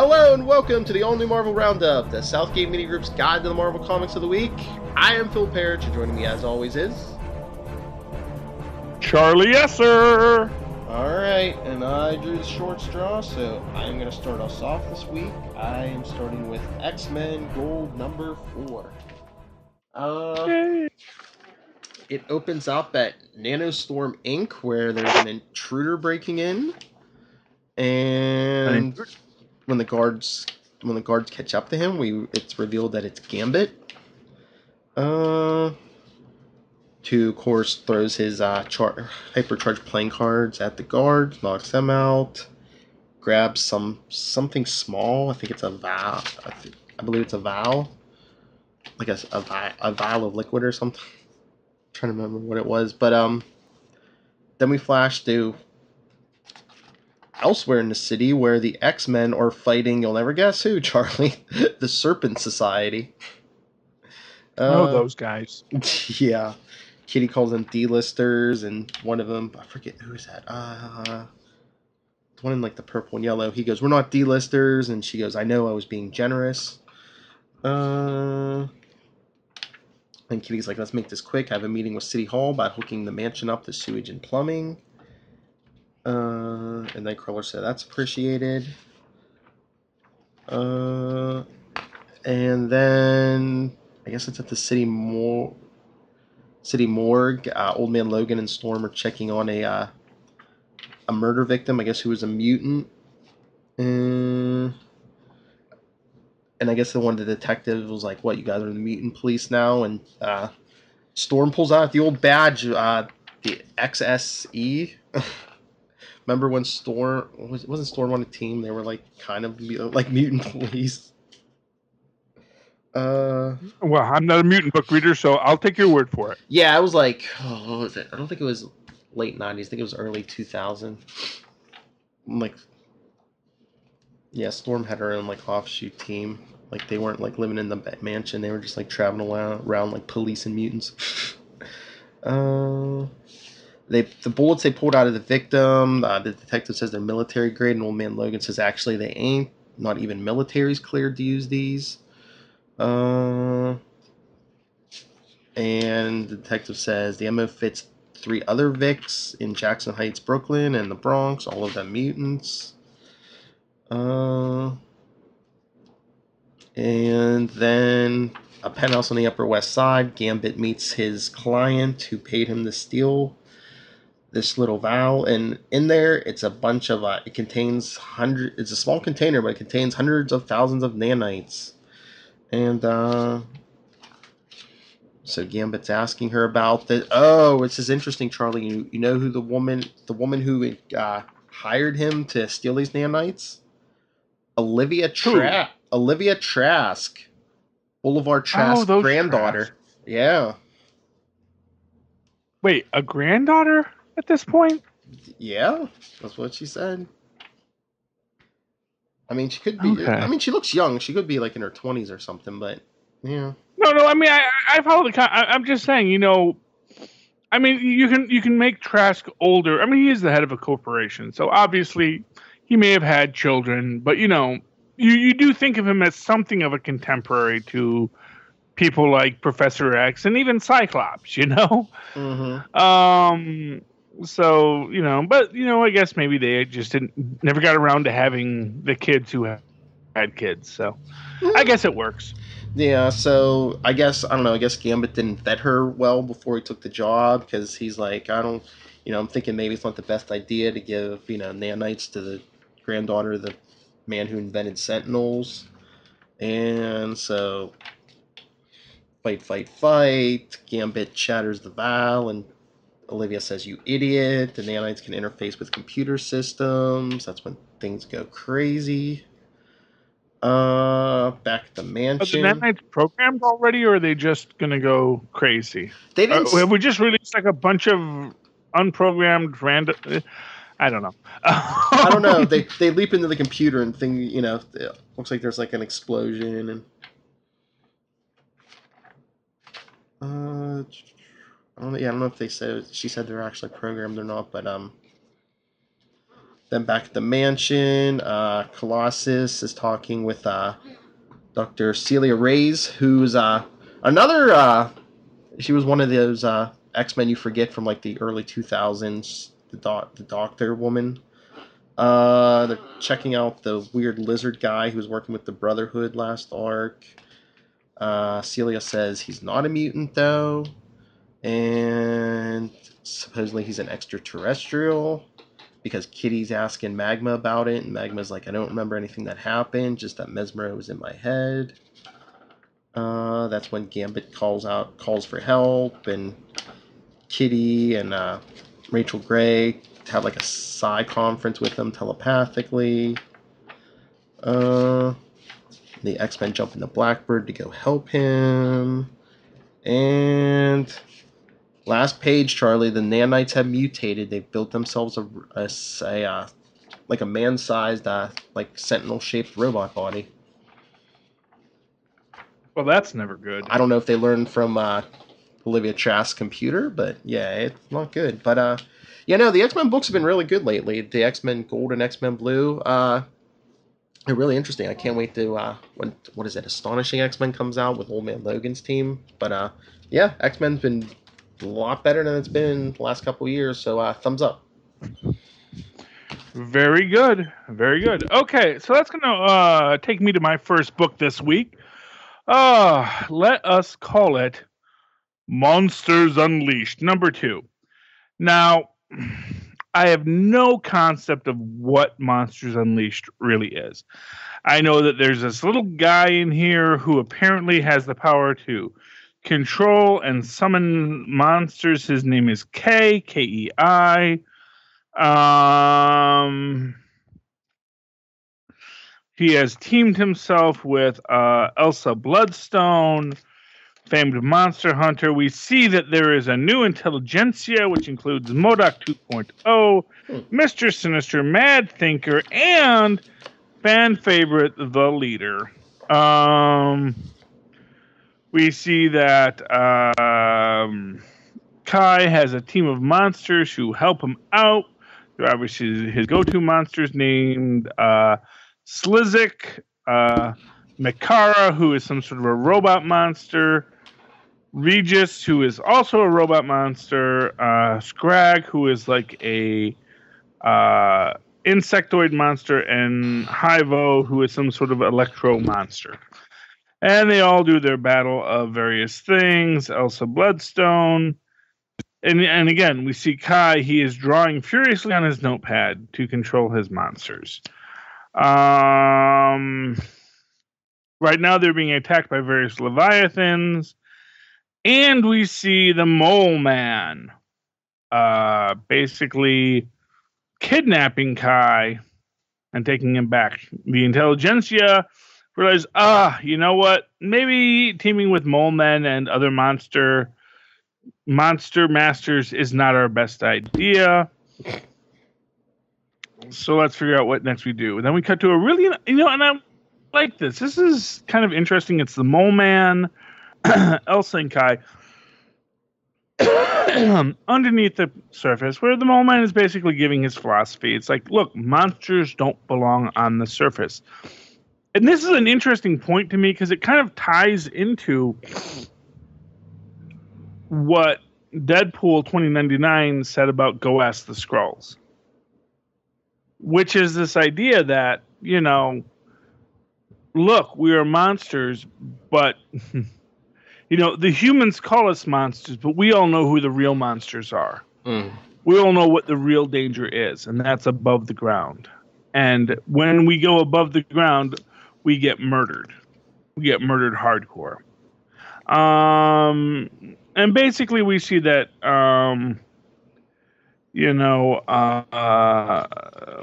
Hello and welcome to the all-new Marvel Roundup, the Southgate Mini Group's guide to the Marvel Comics of the week. I am Phil Parrish, and joining me as always is... Charlie Esser! Alright, and I drew the short straw, so I'm going to start us off this week. I am starting with X-Men Gold number 4. It opens up at Nanostorm Inc., where there's an intruder breaking in, and when the guards catch up to him, it's revealed that it's Gambit. Who of course throws his hypercharged playing cards at the guards, knocks them out, grabs something small. I think it's a vial. I believe it's a vial, like a vial of liquid or something. I'm trying to remember what it was, but then we flash to elsewhere in the city where the X-Men are fighting, you'll never guess who, Charlie, the Serpent Society. Those guys. Yeah. Kitty calls them D-listers, and one of them, I forget who is that. The one in like the purple and yellow. He goes, "We're not D-listers," and she goes, "I know, I was being generous." And Kitty's like, "Let's make this quick. I have a meeting with City Hall about hooking the mansion up to sewage and plumbing." And Nightcrawler said that's appreciated. And then I guess it's at the city morgue. Old Man Logan and Storm are checking on a murder victim, I guess, who was a mutant. And I guess one of the detectives was like, "What, you guys are the mutant police now?" And Storm pulls out the old badge, the XSE. Remember when wasn't Storm on a team? They were like kind of like mutant police. Well, I'm not a mutant book reader, so I'll take your word for it. Yeah, I was like, what was it? I don't think it was late 90s. I think it was early 2000. Like, yeah, Storm had her own like offshoot team. Like, they weren't like living in the mansion. They were just like traveling around like police and mutants. The bullets they pulled out of the victim, the detective says they're military grade, and Old Man Logan says actually they ain't. Not even military's cleared to use these. And the detective says the ammo fits 3 other Vics in Jackson Heights, Brooklyn, and the Bronx, all of them mutants. And then a penthouse on the Upper West Side, Gambit meets his client who paid him to steal this little vial, and in there it's a bunch of it contains it's a small container, but it contains hundreds of thousands of nanites. And so Gambit's asking her about that. Oh, this is interesting, Charlie. You know who the woman who hired him to steal these nanites? Olivia Trask, Boulevard Trask's granddaughter. Trask. Yeah. Wait, a granddaughter at this point? Yeah, that's what she said. I mean, she could be. Okay. I mean, she looks young. She could be like in her 20s or something. But yeah. No. I mean, I follow I'm just saying. I mean, you can make Trask older. I mean, he is the head of a corporation, so obviously he may have had children. But you do think of him as something of a contemporary to people like Professor X and even Cyclops. Mm-hmm. So, but, I guess maybe they just never got around to having the kids who had kids. So I guess it works. Yeah. So I guess Gambit didn't vet her well before he took the job, because he's like, I'm thinking maybe it's not the best idea to give, nanites to the granddaughter of the man who invented Sentinels. And so fight. Gambit shatters the vial, and Olivia says, "You idiot, the nanites can interface with computer systems." That's when things go crazy. Back at the mansion. Are the nanites programmed already, or are they just going to go crazy? They didn't... have we just released like a bunch of unprogrammed random... I don't know. I don't know. They leap into the computer and it looks like there's like an explosion and... I don't know if she said they're actually programmed or not, but Then back at the mansion, Colossus is talking with Dr. Celia Reyes, who's another. She was one of those X-Men you forget from like the early 2000s. The Doctor woman. They're checking out the weird lizard guy who was working with the Brotherhood last arc. Celia says he's not a mutant though, and supposedly he's an extraterrestrial. Because Kitty's asking Magma about it, and Magma's like, I don't remember anything that happened, just that Mesmero was in my head. That's when Gambit calls for help, and Kitty and Rachel Gray have like a psi conference with them telepathically. The X-Men jump into Blackbird to go help him. And last page, Charlie, the nanites have mutated. They've built themselves a like a man-sized, like sentinel-shaped robot body. Well, that's never good. I don't know if they learned from Olivia Trask's computer, but yeah, it's not good. But yeah, no, the X-Men books have been really good lately. The X-Men Gold and X-Men Blue, they're really interesting. I can't wait to what is it? Astonishing X-Men comes out with Old Man Logan's team. But yeah, X-Men's been a lot better than it's been the last couple of years, so thumbs up. Very good. Very good. Okay, so that's going to take me to my first book this week. Let us call it Monsters Unleashed, number 2. Now, I have no concept of what Monsters Unleashed really is. I know that there's this little guy in here who apparently has the power to control and summon monsters. His name is K-E-I. He has teamed himself with Elsa Bloodstone, famed monster hunter. We see that there is a new intelligentsia, which includes MODOK 2.0, Mr. Sinister, Mad Thinker, and fan favorite, The Leader. We see that Kai has a team of monsters who help him out. Obviously, his go-to monsters named Slizik, Makara, who is some sort of a robot monster, Regis, who is also a robot monster, Scrag, who is like a insectoid monster, and Hyvo, who is some sort of electro monster. And they all do their battle of various things. Elsa Bloodstone. And again, we see Kai. He is drawing furiously on his notepad to control his monsters. Right now, they're being attacked by various Leviathans. And we see the Mole Man basically kidnapping Kai and taking him back. The intelligentsia realize, you know what? Maybe teaming with Mole Men and other monster masters is not our best idea. So let's figure out what next we do. And then we cut to a really, and I like this. This is kind of interesting. It's the Mole Man, Elsa and Kai, underneath the surface, where the Mole Man is basically giving his philosophy. It's like, look, monsters don't belong on the surface. And this is an interesting point to me because it kind of ties into what Deadpool 2099 said about Go Ask the Skrulls. Which is this idea that, look, we are monsters, but, the humans call us monsters, but we all know who the real monsters are. Mm. We all know what the real danger is, and that's above the ground. And when we go above the ground, we get murdered. We get murdered hardcore. And basically we see that,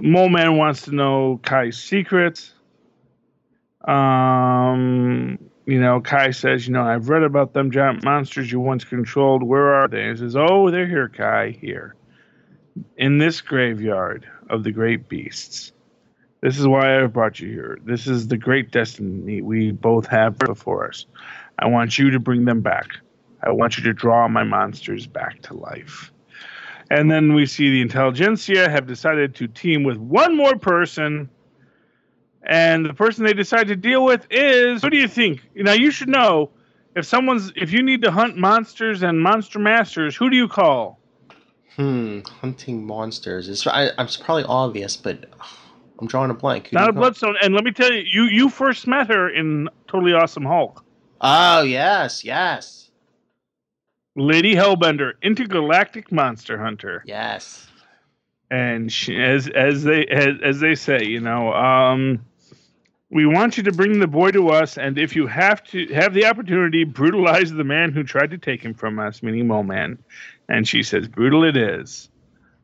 Mole Man wants to know Kai's secrets. Kai says, I've read about them giant monsters you once controlled. Where are they? He says, oh, they're here, Kai, here. In this graveyard of the great beasts. This is why I've brought you here. This is the great destiny we both have before us. I want you to bring them back. I want you to draw my monsters back to life. And then we see the intelligentsia have decided to team with one more person. And the person they decide to deal with is, who do you think? Now, you should know, if you need to hunt monsters and monster masters, who do you call? Hunting monsters. It's probably obvious, but I'm drawing a blank. Not a Bloodstone. And let me tell you, you first met her in Totally Awesome Hulk. Oh, yes. Lady Hellbender, intergalactic monster hunter. Yes. And she, as they say, we want you to bring the boy to us, and if you have the opportunity, brutalize the man who tried to take him from us, meaning Mole Man. And she says, brutal it is.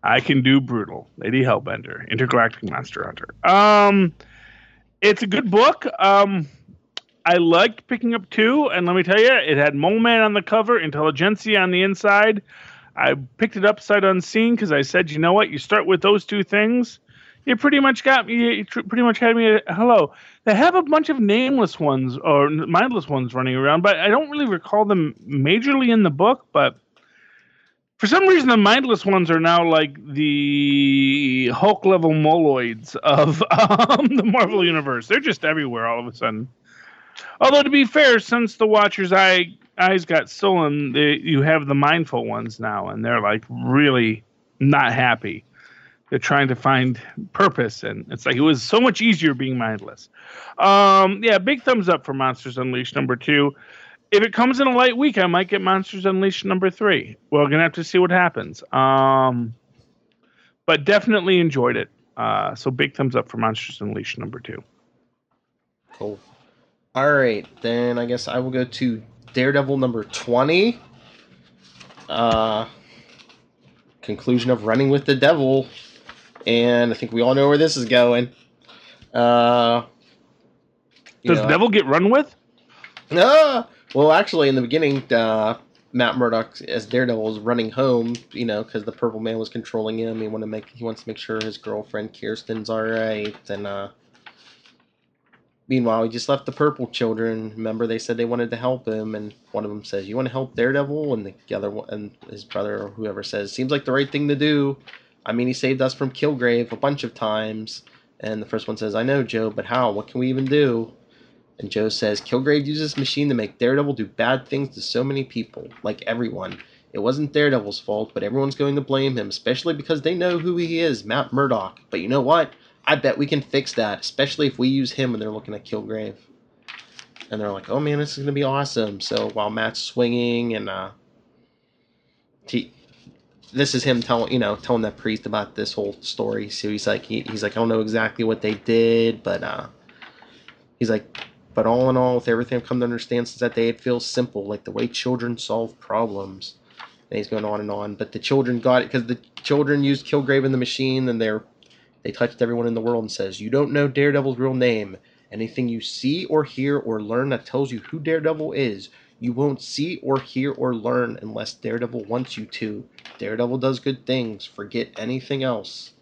I can do brutal. Lady Hellbender, intergalactic monster hunter. It's a good book. I liked picking up 2, and let me tell you, it had Mole Man on the cover, Intelligentsia on the inside. I picked it up sight unseen because I said, you know what? You start with those 2 things, you pretty much got me. You pretty much had me. Hello. They have a bunch of nameless ones or mindless ones running around, but I don't really recall them majorly in the book. But for some reason, the mindless ones are now like the Hulk level moloids of the Marvel universe. They're just everywhere all of a sudden. Although, to be fair, since the Watcher's eyes got stolen, you have the mindful ones now, and they're like really not happy. They're trying to find purpose, and it's like it was so much easier being mindless. Big thumbs up for Monsters Unleashed #2. If it comes in a light week, I might get Monsters Unleashed #3. We're gonna have to see what happens. But definitely enjoyed it. So big thumbs up for Monsters Unleashed #2. Cool. All right, then I guess I will go to Daredevil #20. Conclusion of Running with the Devil. And I think we all know where this is going. Does the devil get run with? Well, actually, in the beginning, Matt Murdock as Daredevil is running home, because the Purple Man was controlling him. He wants to make sure his girlfriend Kirsten's all right. And meanwhile, he just left the Purple children. Remember, they said they wanted to help him, and one of them says, "You want to help Daredevil?" And the other one, and his brother or whoever says, "Seems like the right thing to do. I mean, he saved us from Kilgrave a bunch of times." And the first one says, "I know, Joe, but how? What can we even do?" And Joe says, "Kilgrave used this machine to make Daredevil do bad things to so many people, like everyone. It wasn't Daredevil's fault, but everyone's going to blame him, especially because they know who he is, Matt Murdock. But you know what? I bet we can fix that, especially if we use him." And they're looking at Kilgrave. And they're like, "Oh man, this is going to be awesome." So while Matt's swinging and this is him telling that priest about this whole story. So he's like, I don't know exactly what they did, but he's like, but all in all, with everything I've come to understand since that day, it feels simple, like the way children solve problems. And he's going on and on. But the children got it because the children used Kilgrave in the machine, and they touched everyone in the world and says, "You don't know Daredevil's real name. Anything you see or hear or learn that tells you who Daredevil is, you won't see or hear or learn unless Daredevil wants you to. Daredevil does good things. Forget anything else."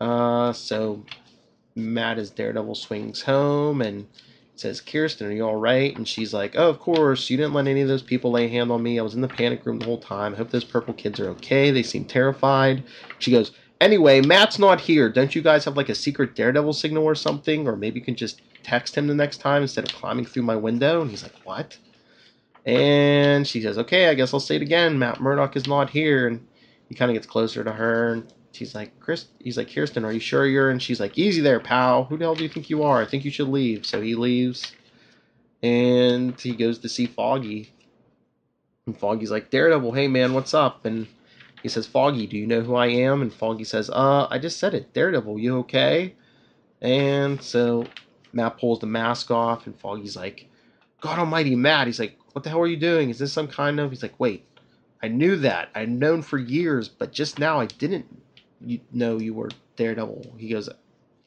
So Matt as Daredevil swings home and says, "Kirsten, are you all right?" And she's like, "Oh, of course. You didn't let any of those people lay a hand on me. I was in the panic room the whole time. I hope those purple kids are okay. They seem terrified." She goes, "Anyway, Matt's not here. Don't you guys have like a secret Daredevil signal or something? Or maybe you can just text him the next time instead of climbing through my window?" And he's like, "What?" And she says, "Okay, I guess I'll say it again. Matt Murdock is not here." And he kind of gets closer to her, and he's like, "Kirsten, are you sure you're?" And she's like, "Easy there, pal. Who the hell do you think you are? I think you should leave." So he leaves, and he goes to see Foggy. And Foggy's like, "Daredevil, hey man, what's up?" And he says, "Foggy, do you know who I am?" And Foggy says, I just said it. Daredevil, you okay?" And so Matt pulls the mask off, and Foggy's like, "God almighty, Matt." He's like, "What the hell are you doing? Is this some kind of..." He's like, "Wait, I knew that. I'd known for years, but just now I didn't know you were Daredevil." He goes,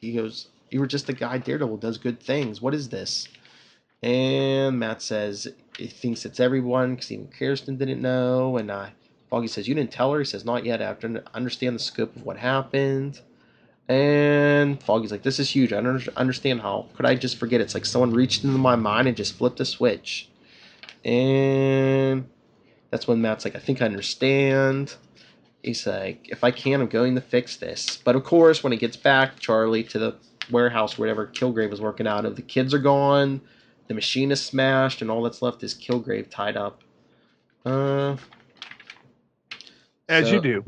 "You were just a guy Daredevil does good things. What is this?" And Matt says he thinks it's everyone because even Kirsten didn't know. And Foggy says, "You didn't tell her?" He says, "Not yet. I have to understand the scope of what happened." And Foggy's like, "This is huge. I don't understand. How could I just forget? It's like someone reached into my mind and just flipped a switch." And that's when Matt's like, "I think I understand." He's like, if I can, I'm going to fix this. But of course, when he gets back, Charlie, to the warehouse, wherever Kilgrave was working out of, the kids are gone, the machine is smashed, and all that's left is Kilgrave tied up. As you do.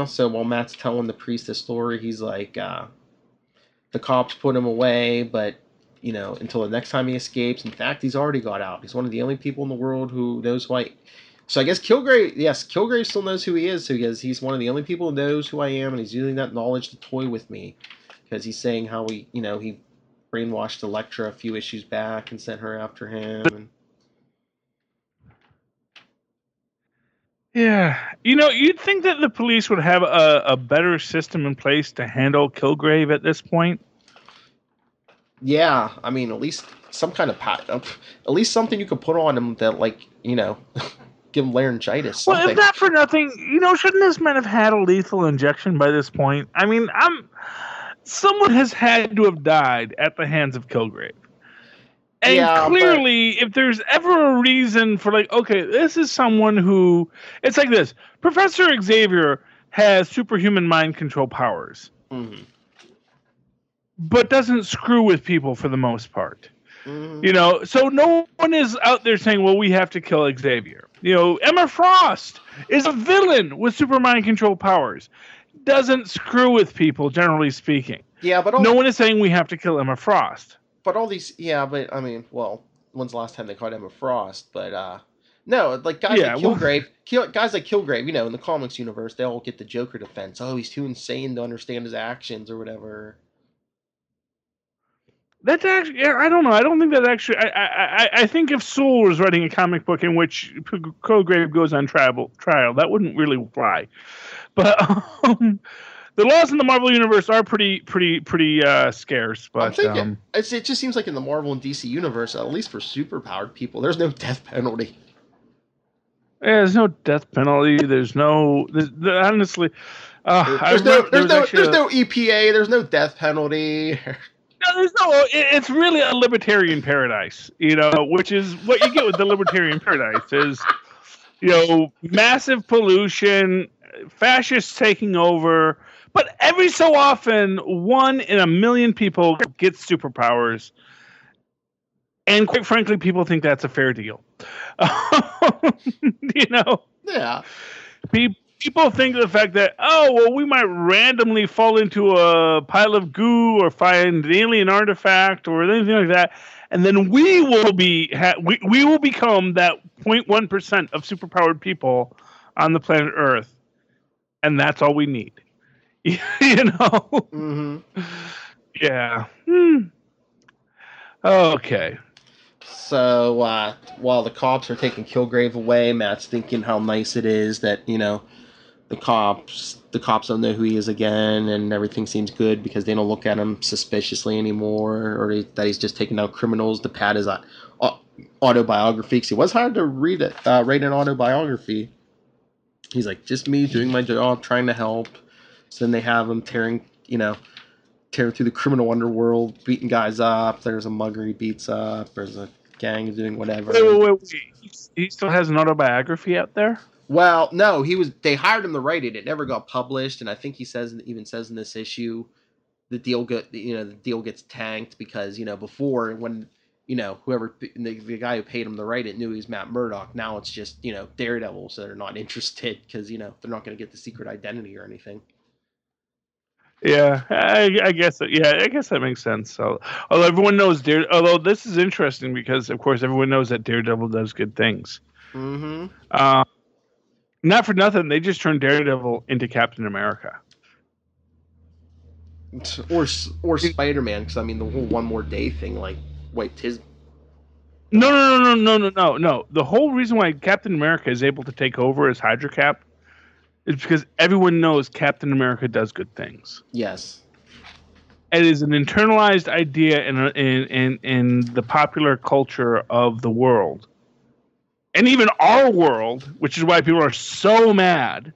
So while Matt's telling the priest the story, he's like, the cops put him away, but, you know, until the next time he escapes. In fact, he's already got out. He's one of the only people in the world who knows who I... So I guess Kilgrave still knows who he is, so he's one of the only people who knows who I am, and he's using that knowledge to toy with me. Because he's saying how he brainwashed Elektra a few issues back and sent her after him. And... Yeah. You know, you'd think that the police would have a better system in place to handle Kilgrave at this point. Yeah, I mean, at least some kind of at least something you could put on him that, like, you know, give him laryngitis. Something. Well, if not for nothing, you know, shouldn't this man have had a lethal injection by this point? I mean, someone has had to have died at the hands of Kilgrave. And yeah, clearly, if there's ever a reason for, like, okay, this is someone who... It's like this. Professor Xavier has superhuman mind control powers. Mm-hmm. But doesn't screw with people for the most part. Mm-hmm. You know, so no one is out there saying, well, we have to kill Xavier. You know, Emma Frost is a villain with super mind control powers. Doesn't screw with people, generally speaking. Yeah, but... No one is saying we have to kill Emma Frost. But all these, yeah, but I mean, well, when's the last time they caught Emma Frost? But no, like guys like Kilgrave, you know, in the comics universe, they all get the Joker defense. Oh, he's too insane to understand his actions or whatever. That's actually, I don't know. I don't think that actually. I think if Soule was writing a comic book in which Kilgrave goes on trial, that wouldn't really fly. But the laws in the Marvel universe are pretty scarce. But I'm thinking, it just seems like in the Marvel and DC universe, at least for superpowered people, there's no death penalty. Yeah, there's no death penalty. Honestly, there's no EPA. There's no death penalty. No, there's no. It's really a libertarian paradise, you know, which is what you get with the libertarian paradise is, you know, massive pollution, fascists taking over. But every so often, 1 in a million people gets superpowers. And quite frankly, people think that's a fair deal. You know? Yeah. People think of the fact that, oh, well, we might randomly fall into a pile of goo or find an alien artifact or anything like that. And then we will we will become that 0.1% of superpowered people on the planet Earth. And that's all we need. You know? Mm-hmm. Yeah. Okay. So while the cops are taking Kilgrave away, Matt's thinking how nice it is that, you know, the cops don't know who he is again, and everything seems good because they don't look at him suspiciously anymore, or that he's just taking out criminals to pad his autobiography. Because he was hired to write an autobiography. He's like, just me doing my job, trying to help. So then they have him tearing through the criminal underworld, beating guys up. There's a mugger he beats up. There's a gang doing whatever. Wait. He still has an autobiography out there? Well, no, they hired him to write it. It never got published, and I think he even says in this issue the deal gets tanked because, you know, before, when, you know, whoever the guy who paid him to write it knew he was Matt Murdock. Now it's just, you know, Daredevil, so they're not interested because, you know, they're not going to get the secret identity or anything. Yeah, I guess. Yeah, I guess that makes sense. So, although everyone knows although this is interesting because, of course, everyone knows that Daredevil does good things. Mm-hmm. Not for nothing, they just turned Daredevil into Captain America. Or Spider-Man, because I mean the whole One More Day thing like wiped his. No. The whole reason why Captain America is able to take over as Hydra Cap is because everyone knows Captain America does good things. Yes. It is an internalized idea in the popular culture of the world. And even our world, which is why people are so mad,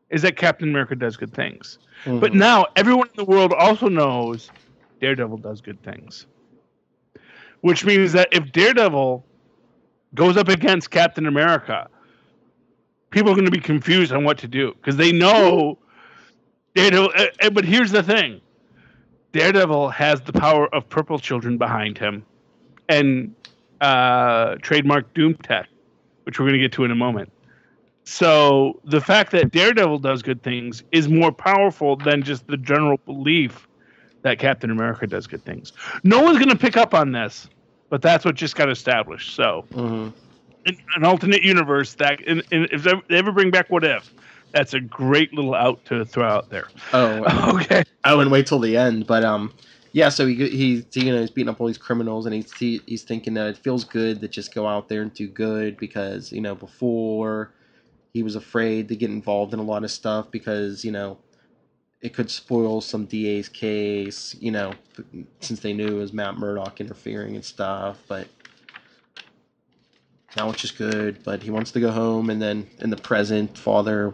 is that Captain America does good things. Mm-hmm. But now everyone in the world also knows Daredevil does good things. Which means that if Daredevil goes up against Captain America, people are going to be confused on what to do because they know Daredevil. But here's the thing: Daredevil has the power of Purple Children behind him, and trademark Doom Tech, which we're going to get to in a moment. So the fact that Daredevil does good things is more powerful than just the general belief that Captain America does good things. No one's going to pick up on this, but that's what just got established. So, in an alternate universe, that if they ever bring back What If, that's a great little out to throw out there. Oh, okay. I wouldn't wait till the end, but yeah. So he's beating up all these criminals, and he's thinking that it feels good to just go out there and do good because before he was afraid to get involved in a lot of stuff because it could spoil some DA's case, since they knew it was Matt Murdock interfering and stuff, but now it's just good, but he wants to go home, and then in the present, Father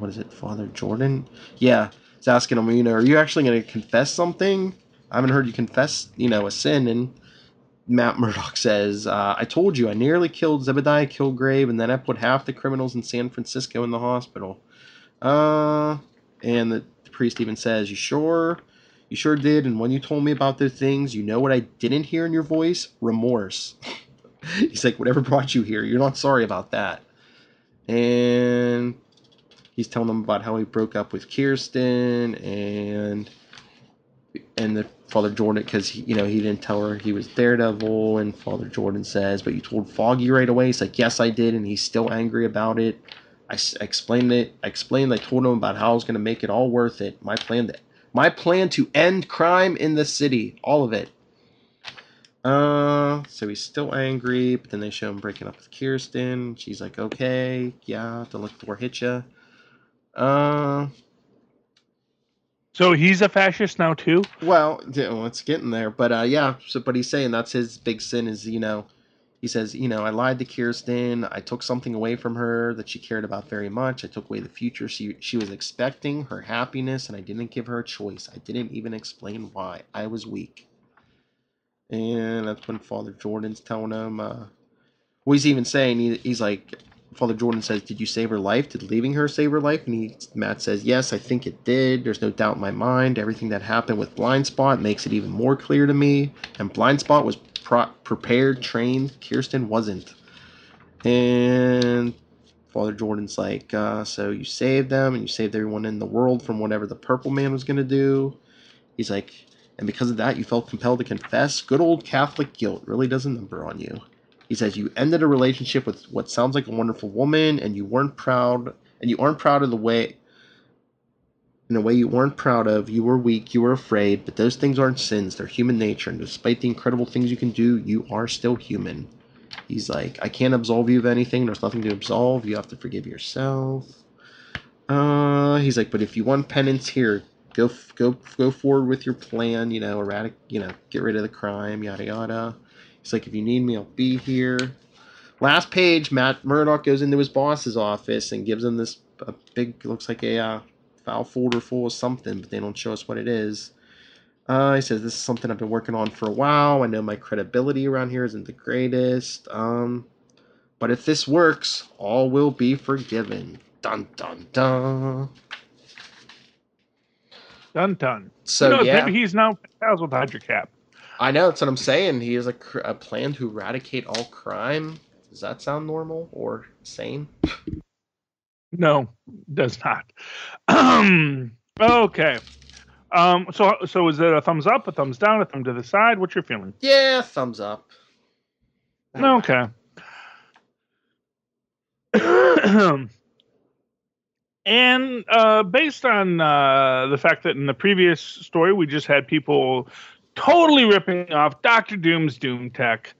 Jordan? Yeah, he's asking him, are you actually going to confess something? I haven't heard you confess, a sin, and Matt Murdock says, I told you, I nearly killed Zebediah Kilgrave, and then I put half the criminals in San Francisco in the hospital. And the priest even says, you sure? You sure did, and when you told me about those things, you know what I didn't hear in your voice? Remorse. He's like, whatever brought you here, you're not sorry about that. And he's telling them about how he broke up with Kirsten, and the Father Jordan, because he didn't tell her he was Daredevil, and Father Jordan says, but you told Foggy right away. He's like, yes, I did, and he's still angry about it. I explained it. I told him about how I was going to make it all worth it. My plan to end crime in the city, all of it. So he's still angry, but then they show him breaking up with Kirsten. She's like, okay, yeah, don't let the door hit ya. So he's a fascist now too? Well, it's getting there, but yeah. So, but he's saying that's his big sin is, he says, I lied to Kirsten. I took something away from her that she cared about very much. I took away the future she was expecting, her happiness, and I didn't give her a choice. I didn't even explain why. I was weak. And that's when Father Jordan's telling him, well, he's even saying, he's like, Father Jordan says, did you save her life? Did leaving her save her life? And Matt says, yes, I think it did. There's no doubt in my mind. Everything that happened with Blind Spot makes it even more clear to me. And Blind Spot was prepared, trained. Kirsten wasn't. And Father Jordan's like, so you saved them, and you saved everyone in the world from whatever the Purple Man was going to do. He's like, and because of that, you felt compelled to confess. Good old Catholic guilt really does a number on you. He says you ended a relationship with what sounds like a wonderful woman, and you weren't proud, and you aren't proud of the way, in a way you weren't proud of. You were weak, you were afraid, but those things aren't sins. They're human nature, and despite the incredible things you can do, you are still human. He's like, I can't absolve you of anything. There's nothing to absolve. You have to forgive yourself. He's like, but if you want penance, here, go forward with your plan. Get rid of the crime, yada yada. He's like, if you need me, I'll be here. Last page, Matt Murdock goes into his boss's office and gives him this big, looks like a file folder full of something, but they don't show us what it is. He says, this is something I've been working on for a while. I know my credibility around here isn't the greatest. But if this works, all will be forgiven. Dun, dun, dun. Dun, dun. So, yeah. Maybe he's now pals with Hydra Cap. I know, that's what I'm saying. He has a plan to eradicate all crime. Does that sound normal or sane? No, does not. Okay. So is it a thumbs up, a thumbs down, a thumb to the side? What's your feeling? Yeah, thumbs up. Okay. And based on the fact that in the previous story we just had people totally ripping off Dr. Doom's Doom Tech,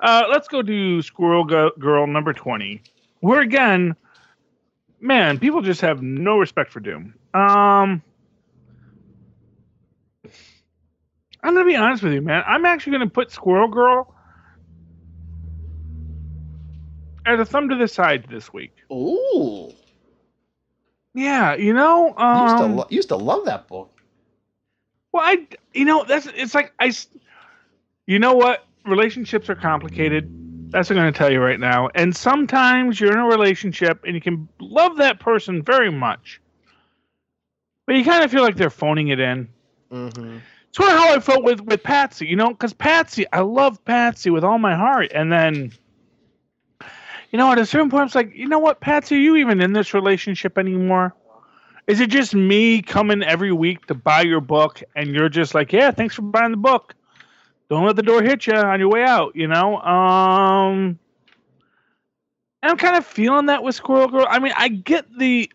let's go to Squirrel Girl number 20, where again, man, people just have no respect for Doom. I'm gonna be honest with you, man. I'm actually gonna put Squirrel Girl as a thumb to the side this week. Ooh. Yeah, used to love that book. Well, you know what? Relationships are complicated. That's what I'm going to tell you right now. And sometimes you're in a relationship and you can love that person very much, but you kind of feel like they're phoning it in. Mm-hmm. It's sort of how I felt with Patsy, you know, because Patsy, I love Patsy with all my heart. And then, you know, at a certain point, it's like, you know what, Patsy, are you even in this relationship anymore? Is it just me coming every week to buy your book and you're just like, yeah, thanks for buying the book. Don't let the door hit you on your way out, you know? And I'm kind of feeling that with Squirrel Girl. I mean, I get the...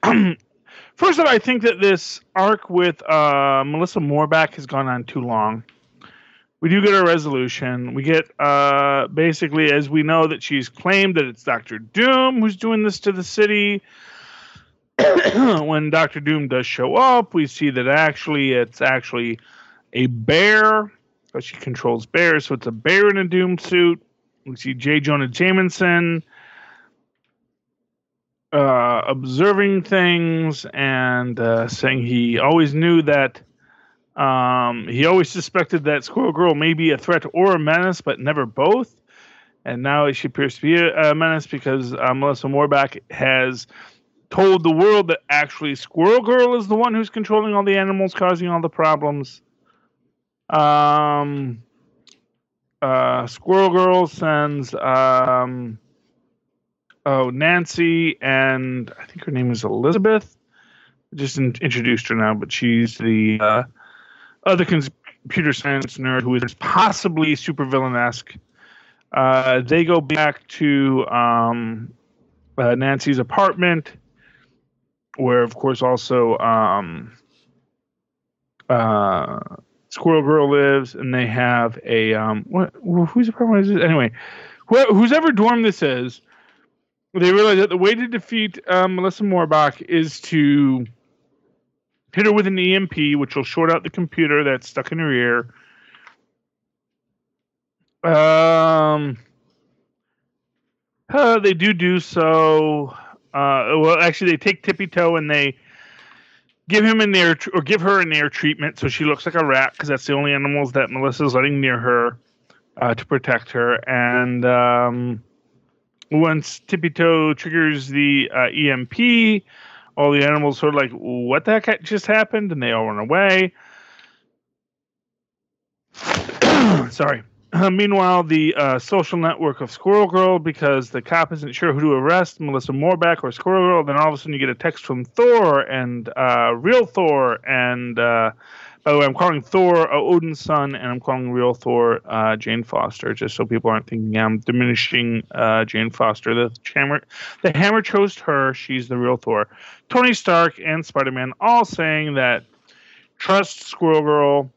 First of all, I think that this arc with Melissa Morback has gone on too long. We do get a resolution. We get, basically, as we know, that she's claimed that it's Dr. Doom who's doing this to the city. When Dr. Doom does show up, we see that it's actually a bear. But she controls bears, so it's a bear in a Doom suit. We see J. Jonah Jameson observing things and saying he always knew that he always suspected that Squirrel Girl may be a threat or a menace, but never both. And now she appears to be a menace because Melissa Morback has told the world that actually Squirrel Girl is the one who's controlling all the animals, causing all the problems. Squirrel Girl sends Nancy, and I think her name is Elizabeth. I just introduced her now, but she's the other computer science nerd who is possibly supervillain-esque. They go back to Nancy's apartment, where, of course, also Squirrel Girl lives, and they have a whose apartment is this? Anyway, whose ever dorm this is, they realize that the way to defeat Melissa Morback is to hit her with an EMP, which will short out the computer that's stuck in her ear. They do so. Well, actually, they take Tippy Toe and they give her an air treatment so she looks like a rat, because that's the only animals that Melissa's letting near her to protect her. And once Tippy Toe triggers the EMP, all the animals sort of like, what the heck just happened? And they all run away. Sorry. Meanwhile, the social network of Squirrel Girl, because the cop isn't sure who to arrest, Melissa Morback or Squirrel Girl, then all of a sudden you get a text from Thor and real Thor. And by the way, I'm calling Thor Odin's son, and I'm calling real Thor Jane Foster, just so people aren't thinking I'm diminishing Jane Foster. The Hammer chose her. She's the real Thor. Tony Stark and Spider-Man all saying that trust Squirrel Girl.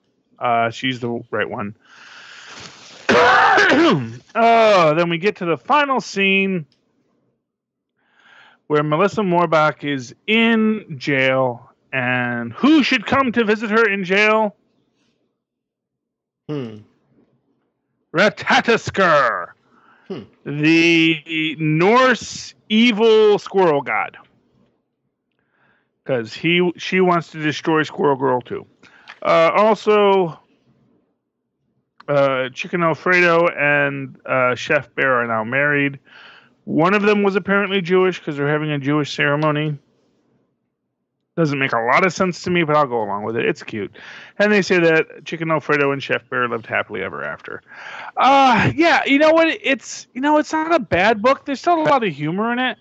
She's the right one. Then we get to the final scene where Melissa Morback is in jail, and who should come to visit her in jail? Ratatoskr, the Norse evil squirrel god, because she wants to destroy Squirrel Girl too. Also, Chicken Alfredo and Chef Bear are now married. One of them was apparently Jewish because they're having a Jewish ceremony. Doesn't make a lot of sense to me, but I'll go along with it. It's cute. And they say that Chicken Alfredo and Chef Bear lived happily ever after. Yeah, you know what? It's not a bad book. There's still a lot of humor in it.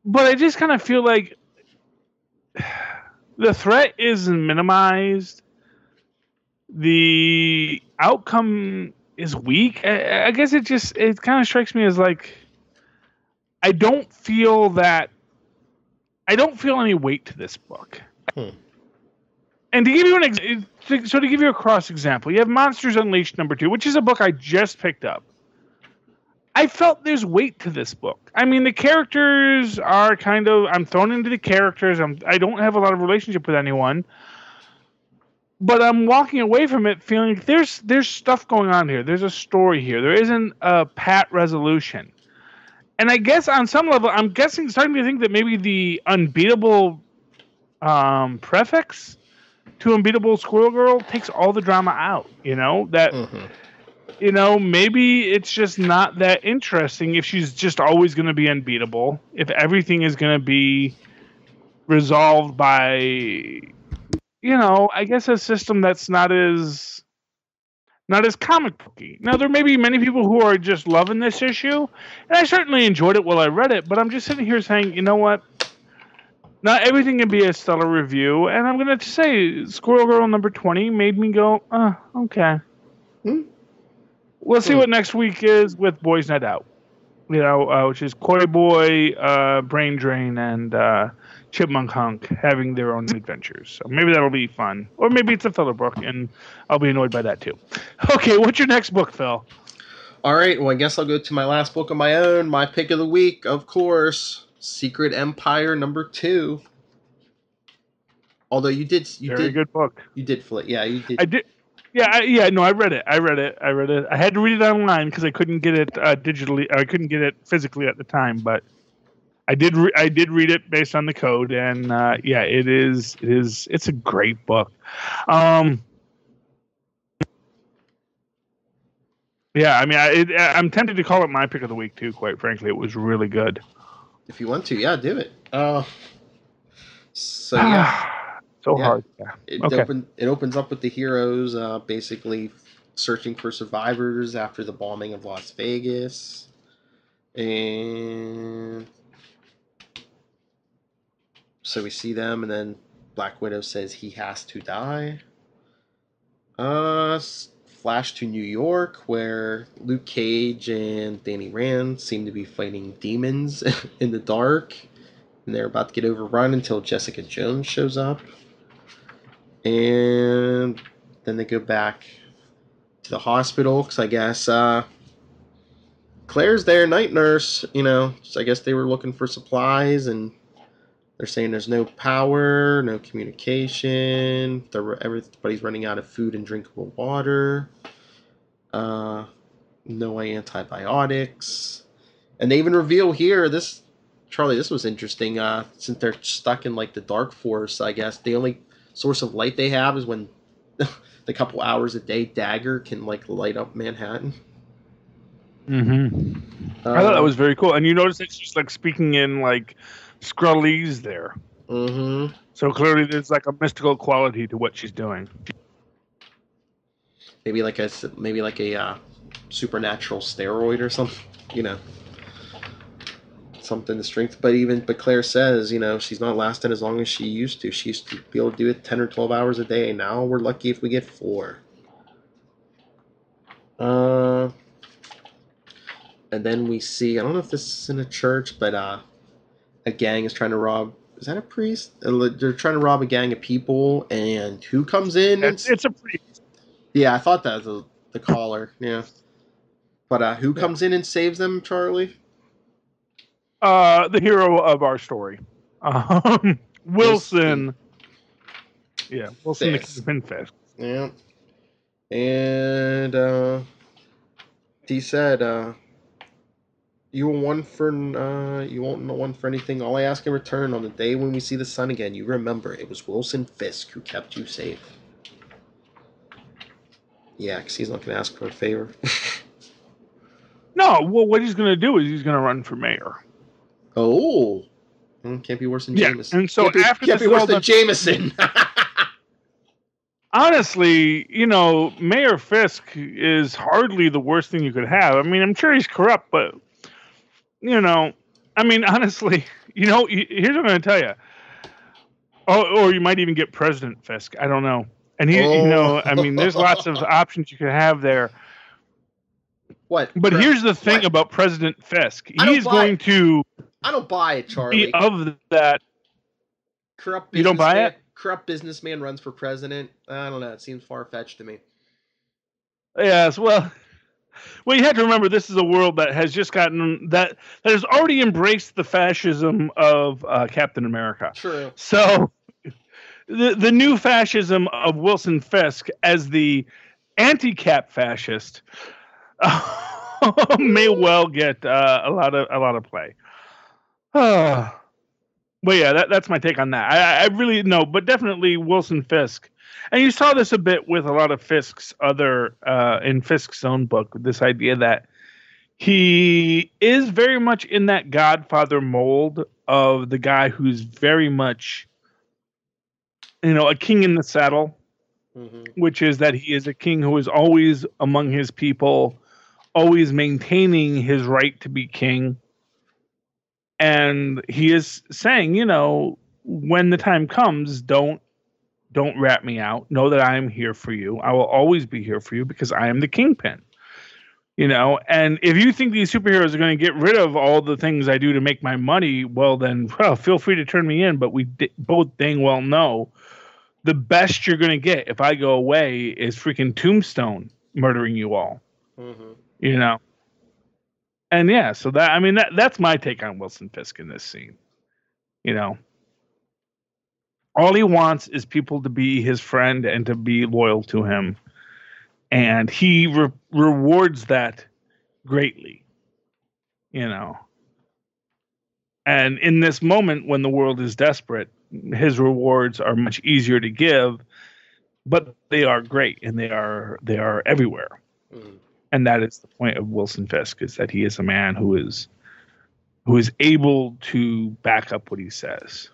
But I just kind of feel like the threat is minimized. The outcome is weak. I guess it kind of strikes me as like I don't feel any weight to this book. And to give you to give you a cross example, you have Monsters Unleashed #2, which is a book I just picked up. I felt there's weight to this book. I mean, the characters are I'm thrown into the characters. I don't have a lot of relationship with anyone. But I'm walking away from it feeling there's stuff going on here. There's a story here. There isn't a pat resolution. And I guess on some level, starting to think that maybe the unbeatable prefix to Unbeatable Squirrel Girl takes all the drama out. You know, that maybe it's just not that interesting if she's just always going to be unbeatable. If everything is going to be resolved by, I guess a system that's not as comic booky. Now, there may be many people who are just loving this issue, and I certainly enjoyed it while I read it, but I'm just sitting here saying, you know what? Not everything can be a stellar review, and I'm going to say Squirrel Girl number 20 made me go, okay. We'll see what next week is with Boys Night Out, which is Koi Boy, Brain Drain, and Chipmunk Hunk having their own adventures. So maybe that'll be fun. Or maybe it's a filler book, and I'll be annoyed by that too. Okay, what's your next book, Phil? All right, well, I guess I'll go to my last book of my own. My pick of the week, of course, Secret Empire number 2. Although you did good book. You did flip, yeah, you did. I did. Yeah. No, I read it. I had to read it online because I couldn't get it digitally. I couldn't get it physically at the time, but I did. I did read it based on the code, and it is. It's a great book. Yeah, I mean, I'm tempted to call it my pick of the week too. Quite frankly, it was really good. If you want to, yeah, do it. So yeah. Hard. Yeah. It opens up with the heroes basically searching for survivors after the bombing of Las Vegas. And so we see them, and then Black Widow says he has to die. Flash to New York, where Luke Cage and Danny Rand seem to be fighting demons in the dark. And they're about to get overrun until Jessica Jones shows up. And then they go back to the hospital because I guess Claire's there, night nurse. So I guess they were looking for supplies, and they're saying there's no power, no communication. Everybody's running out of food and drinkable water. No antibiotics, and they even reveal here Charlie. This was interesting. Since they're stuck in like the dark forest, I guess the only source of light they have is when the couple hours a day Dagger can like light up Manhattan. Mm-hmm. I thought that was very cool. And you notice it's just like speaking in like Skrullese there. Mm-hmm. So clearly there's like a mystical quality to what she's doing. Maybe like a supernatural steroid or something, something to strength. But Claire says, she's not lasting as long as she used to. She used to be able to do it 10 or 12 hours a day. Now we're lucky if we get 4. And then we see, I don't know if this is in a church, but a gang is trying to rob. Is that a priest? They're trying to rob a gang of people, and who comes in? It's a priest. Yeah, I thought that was the caller. Yeah, but who comes in and saves them, Charlie? The hero of our story, Wilson. Yeah, Wilson Fisk. the Kingpin Fisk. Yeah, and he said, "You won't want one for anything. All I ask in return on the day when we see the sun again, you remember it was Wilson Fisk who kept you safe." Yeah, because he's not going to ask for a favor. No, well, what he's going to do is he's going to run for mayor. Oh, can't be worse than Jameson. And so can't be worse than Jameson. Honestly, Mayor Fisk is hardly the worst thing you could have. I mean, I'm sure he's corrupt, but honestly, here's what I'm going to tell you. Or you might even get President Fisk. I don't know. And there's lots of options you could have there. What? But here's the thing about President Fisk. He's going to. I don't buy it, Charlie. Be of that. Corrupt. You don't buy it? Corrupt businessman runs for president. I don't know. It seems far fetched to me. Yes. Well, you have to remember this is a world that has just gotten that has already embraced the fascism of Captain America. True. So the new fascism of Wilson Fisk as the anti-Cap fascist may well get a lot of play. But yeah, that's my take on that. I really no, but definitely Wilson Fisk, and you saw this a bit with a lot of Fisk's other in Fisk's own book. This idea that he is very much in that Godfather mold of the guy who's very much, a king in the saddle, Hmm. which is that he is a king who is always among his people, always maintaining his right to be king. And he is saying, when the time comes, don't rat me out. Know that I am here for you. I will always be here for you because I am the kingpin. And if you think these superheroes are going to get rid of all the things I do to make my money, well then, feel free to turn me in. But we both dang well know the best you're going to get if I go away is freaking Tombstone murdering you all. Hmm. You know. And yeah, so that's my take on Wilson Fisk in this scene. You know, all he wants is people to be his friend and to be loyal to him, and he rewards that greatly. You know, and in this moment when the world is desperate, his rewards are much easier to give, but they are great and they are everywhere. Hmm. And that is the point of Wilson Fisk, is that he is a man who is able to back up what he says.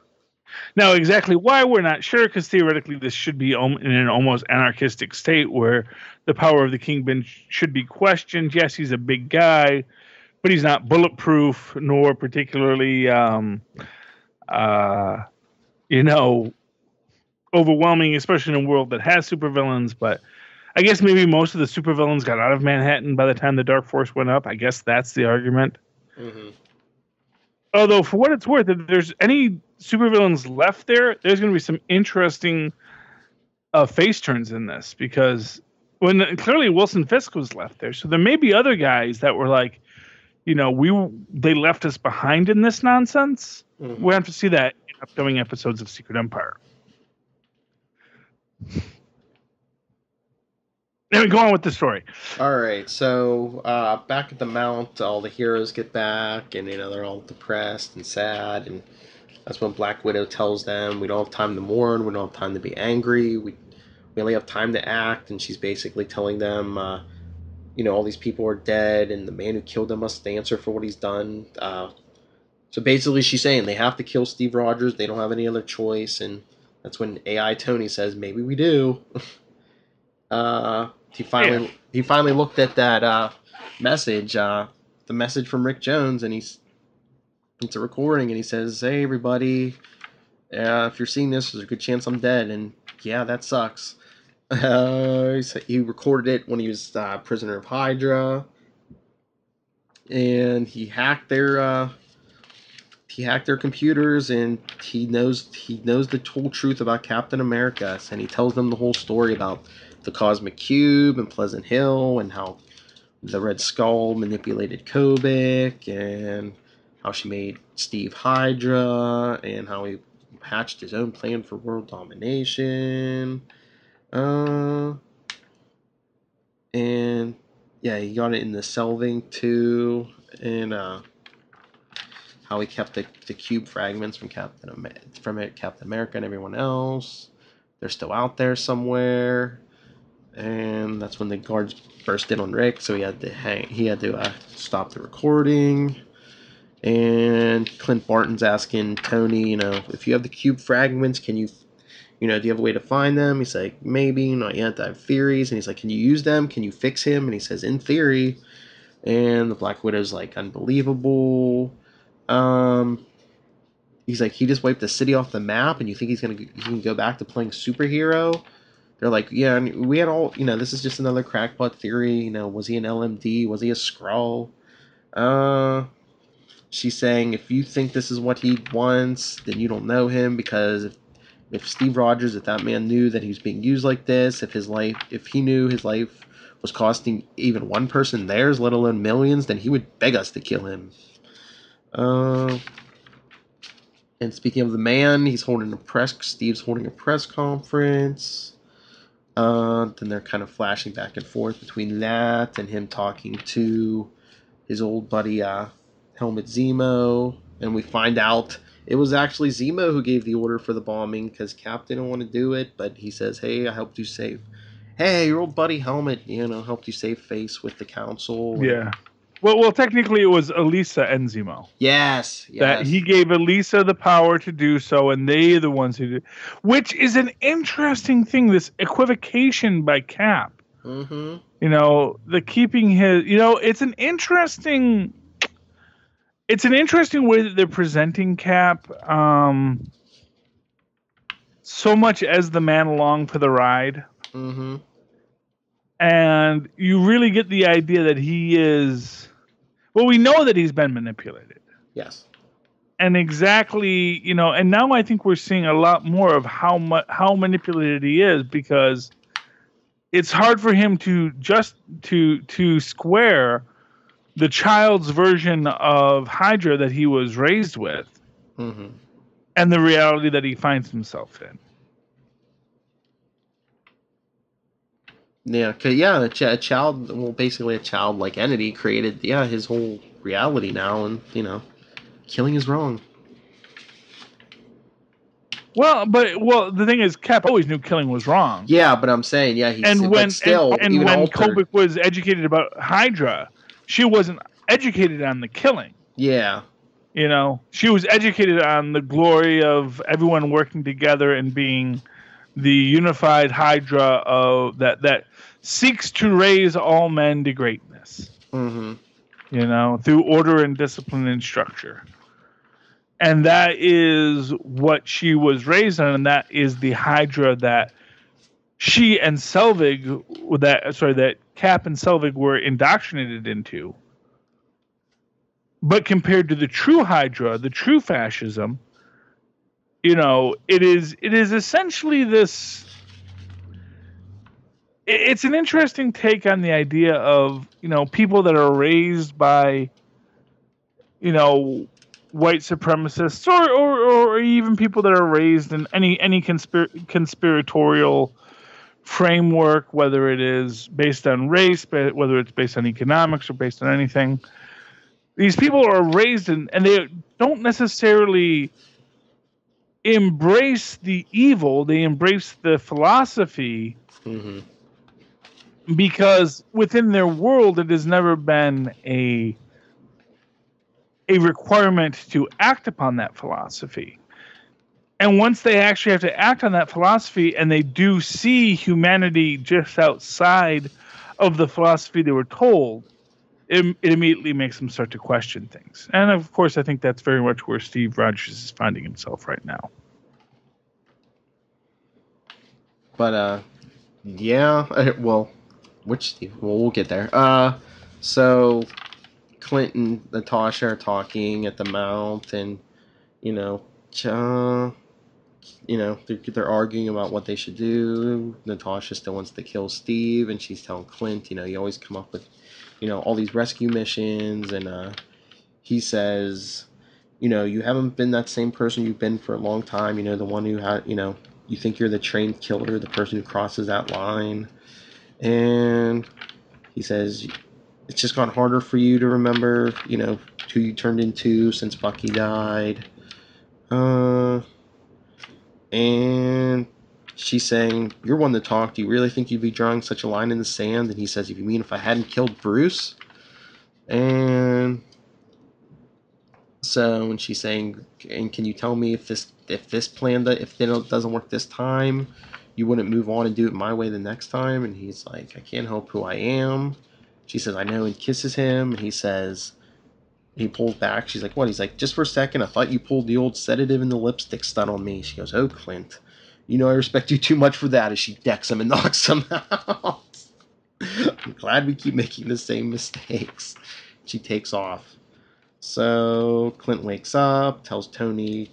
Now, exactly why we're not sure, because theoretically this should be in an almost anarchistic state where the power of the kingpin should be questioned. Yes, he's a big guy, but he's not bulletproof nor particularly, uh, you know, overwhelming, especially in a world that has supervillains. But I guess maybe most of the supervillains got out of Manhattan by the time the Dark Force went up. I guess that's the argument. Hmm. Although, for what it's worth, if there's any supervillains left there, there's going to be some interesting face turns in this, because when clearly Wilson Fisk was left there, so there may be other guys that were like, they left us behind in this nonsense. Hmm. We have to see that in upcoming episodes of Secret Empire. Anyway, go on with the story. All right, so back at the Mount, all the heroes get back, and they're all depressed and sad, and that's when Black Widow tells them we don't have time to mourn, we don't have time to be angry, we only have time to act, and she's basically telling them, all these people are dead, and the man who killed them must answer for what he's done. So basically, she's saying they have to kill Steve Rogers, they don't have any other choice, and that's when AI Tony says maybe we do. He finally looked at that message, the message from Rick Jones, and it's a recording, and he says, "Hey everybody, if you're seeing this, there's a good chance I'm dead." And yeah, that sucks. He recorded it when he was prisoner of Hydra, and he hacked their computers, and he knows the whole truth about Captain America, and he tells them the whole story about the Cosmic Cube and Pleasant Hill, and how the Red Skull manipulated Kobik, and how she made Steve Hydra, and how he hatched his own plan for world domination. And yeah, he got it in the Selving too, and how he kept the cube fragments from Captain America and everyone else. They're still out there somewhere. And that's when the guards burst in on Rick, so he had to stop the recording. And Clint Barton's asking Tony, if you have the cube fragments, can you, do you have a way to find them? He's like, maybe, not yet, I have theories. And he's like, can you use them? Can you fix him? And he says, in theory. And the Black Widow's like, unbelievable. He's like, he just wiped the city off the map, and you think he can go back to playing superhero? They're like, yeah, we had all, this is just another crackpot theory. Was he an LMD? Was he a Skrull? She's saying, if you think this is what he wants, then you don't know him, because if Steve Rogers, if that man knew that he was being used like this, if he knew his life was costing even one person theirs, let alone millions, then he would beg us to kill him. And speaking of the man, Steve's holding a press conference. Then they're kind of flashing back and forth between that and him talking to his old buddy, Helmut Zemo. And we find out it was actually Zemo who gave the order for the bombing because Cap didn't want to do it, but he says, "Hey, I helped you save. Hey, your old buddy Helmet, helped you save face with the council." Yeah. Well, technically, it was Elisa and Zemo. Yes. That he gave Elisa the power to do so, and they are the ones who did. Which is an interesting thing. This equivocation by Cap. Mm-hmm. The keeping his. It's an interesting. It's an interesting way that they're presenting Cap. So much as the man along for the ride. Mm-hmm. And you really get the idea that he is. Well, we know that he's been manipulated. Yes. And exactly, and now I think we're seeing a lot more of how manipulated he is, because it's hard for him to just to square the child's version of Hydra that he was raised with, mm-hmm. and the reality that he finds himself in. Yeah, a child, well, basically a childlike entity created, his whole reality now, and, killing is wrong. Well, the thing is, Cap always knew killing was wrong. Yeah, but I'm saying, when Kobik was educated about Hydra, she wasn't educated on the killing. Yeah. She was educated on the glory of everyone working together and being the unified Hydra of that seeks to raise all men to greatness. Mm-hmm. Through order and discipline and structure. And that is what she was raised on, and that is the Hydra that she and Selvig, that Cap and Selvig were indoctrinated into. But compared to the true Hydra, the true fascism, it is essentially this. It's an interesting take on the idea of people that are raised by white supremacists, or even people that are raised in any conspiratorial framework, whether it is based on race, whether it's based on economics or based on anything. These people are raised and they don't necessarily embrace the evil, they embrace the philosophy. Mm-hmm. Because within their world, it has never been a requirement to act upon that philosophy. And once they actually have to act on that philosophy, and they do see humanity just outside of the philosophy they were told, it immediately makes them start to question things. And of course, I think that's very much where Steve Rogers is finding himself right now. But, which Steve? Well, we'll get there. So Clint and Natasha are talking at the mount, and they're arguing about what they should do. Natasha still wants to kill Steve, and she's telling Clint, you always come up with, all these rescue missions, and he says, you haven't been that same person you've been for a long time. The one who had, you think you're the trained killer, the person who crosses that line. And he says, it's just gotten harder for you to remember, who you turned into since Bucky died. And she's saying, you're one to talk. Do you really think you'd be drawing such a line in the sand? And he says, you mean if I hadn't killed Bruce? And so, and she's saying, and can you tell me if this plan, if it doesn't work this time, you wouldn't move on and do it my way the next time? And he's like, I can't help who I am. She says, I know, and kisses him. And he says, he pulls back. She's like, what? He's like, just for a second, I thought you pulled the old sedative and the lipstick stunt on me. She goes, oh, Clint, I respect you too much for that, as she decks him and knocks him out. I'm glad we keep making the same mistakes. She takes off. So Clint wakes up, tells Tony,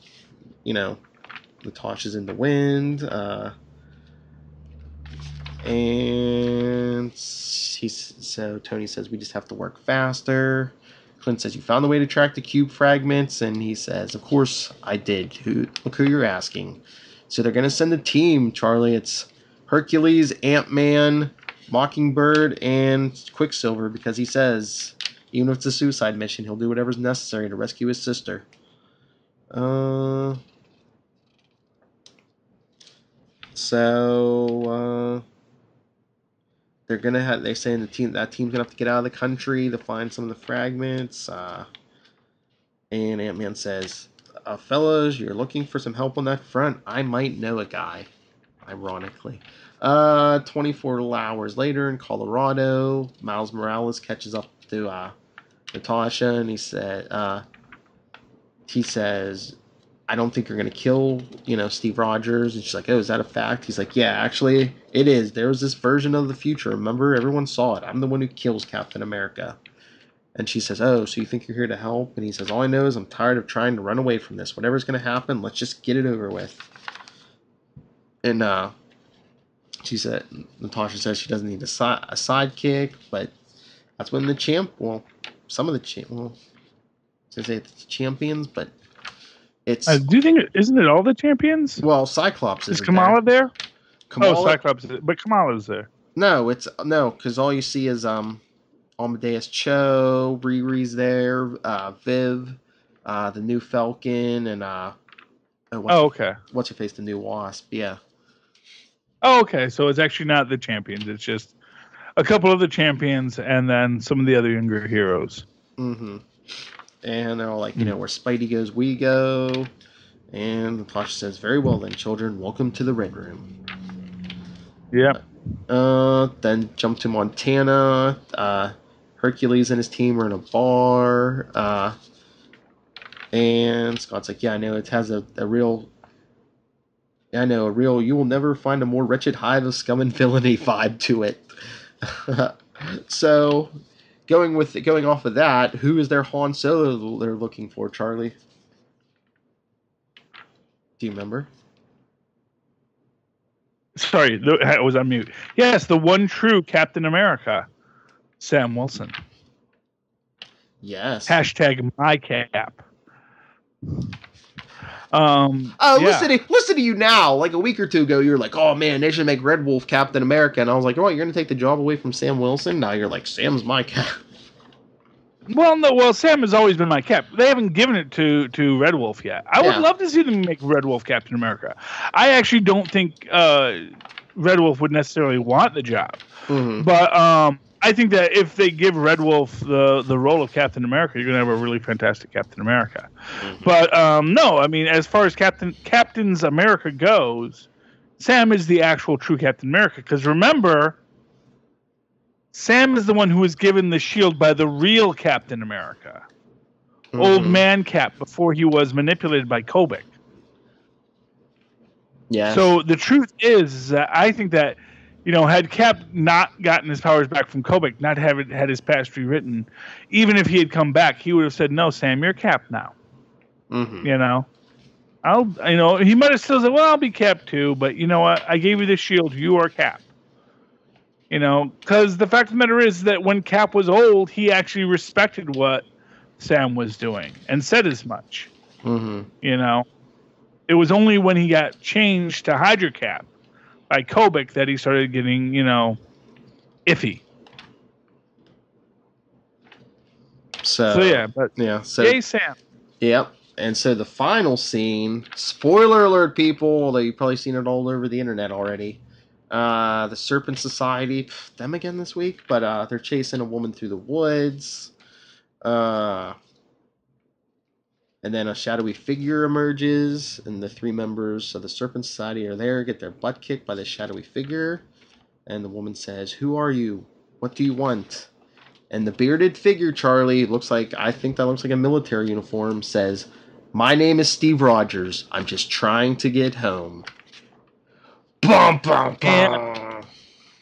Natasha's in the wind, and so Tony says, we just have to work faster. Clint says, you found the way to track the cube fragments, and he says, of course I did. Look who you're asking. So they're going to send a team, Charlie. It's Hercules, Ant-Man, Mockingbird, and Quicksilver, because he says, even if it's a suicide mission, he'll do whatever's necessary to rescue his sister. Uh, so they're gonna have. They're saying that team's gonna have to get out of the country to find some of the fragments. And Ant-Man says, "Fellas, you're looking for some help on that front. I might know a guy." Ironically, 24 hours later in Colorado, Miles Morales catches up to Natasha, and he says, "I don't think you're gonna kill, Steve Rogers." And she's like, "Oh, is that a fact?" He's like, "Yeah, actually, it is. There was this version of the future. Remember, everyone saw it. I'm the one who kills Captain America." And she says, "Oh, so you think you're here to help?" And he says, "All I know is I'm tired of trying to run away from this. Whatever's gonna happen, let's just get it over with." And Natasha says she doesn't need a sidekick, but that's when some of the it's champions, but it's do you think isn't it all the champions? Cyclops is Kamala there? Kamala, Cyclops, but Kamala's there. No, because all you see is Amadeus Cho, Riri's there, Viv, the new Falcon, and what's her face, the new Wasp, yeah. Oh, okay. So it's actually not the champions. It's just a couple of the champions and then some of the other younger heroes. Mm-hmm. And they're all like, where Spidey goes, we go. And Natasha says, "Very well then, children. Welcome to the Red Room." Yep. Then jump to Montana. Hercules and his team are in a bar. And Scott's like, "Yeah, I know. It has a real... you will never find a more wretched hive of scum and villainy vibe to it." So, going off of that, who is their Han Solo they're looking for, Charlie? Do you remember? Sorry, I was on mute. Yes, the one true Captain America, Sam Wilson. Yes. Hashtag my cap. Listen to you now. Like a week or two ago, you're like, "Oh man, they should make Red Wolf Captain America," and I was like, "Oh, you're gonna take the job away from Sam Wilson?" Now you're like, "Sam's my cap." Well, no. Well, Sam has always been my cap. They haven't given it to Red Wolf yet. I would love to see them make Red Wolf Captain America. I actually don't think Red Wolf would necessarily want the job, but I think that if they give Red Wolf the role of Captain America, you're going to have a really fantastic Captain America. But no, I mean, as far as Captain's America goes, Sam is the actual true Captain America. Because remember, Sam is the one who was given the shield by the real Captain America, Old Man Cap, before he was manipulated by Kobik. Yeah. So the truth is that I think that, had Cap not gotten his powers back from Kobik, not had his past rewritten, even if he had come back, he would have said, "No, Sam, you're Cap now." He might have still said, "Well, I'll be Cap too, but you know what? I gave you the shield. You are Cap." Because the fact of the matter is that when Cap was old, he actually respected what Sam was doing and said as much. It was only when he got changed to Hydra Cap by Kobik that he started getting, iffy. So yay, Sam. Yep. And so the final scene, spoiler alert, people, although you've probably seen it all over the internet already. The Serpent Society, them again this week, but they're chasing a woman through the woods. And then a shadowy figure emerges, and the 3 members of the Serpent Society are there, get their butt kicked by the shadowy figure. And the woman says, "Who are you? What do you want?" And the bearded figure, Charlie, I think that looks like a military uniform, says, "My name is Steve Rogers. I'm just trying to get home." Bum, bum, bum.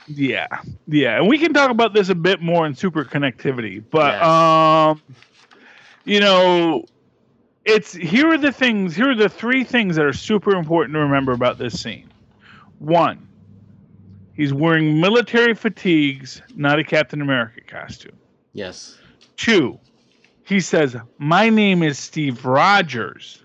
Yeah. And we can talk about this a bit more in super connectivity, but, here are the 3 things that are super important to remember about this scene. 1, he's wearing military fatigues, not a Captain America costume. Yes. 2, he says, "My name is Steve Rogers."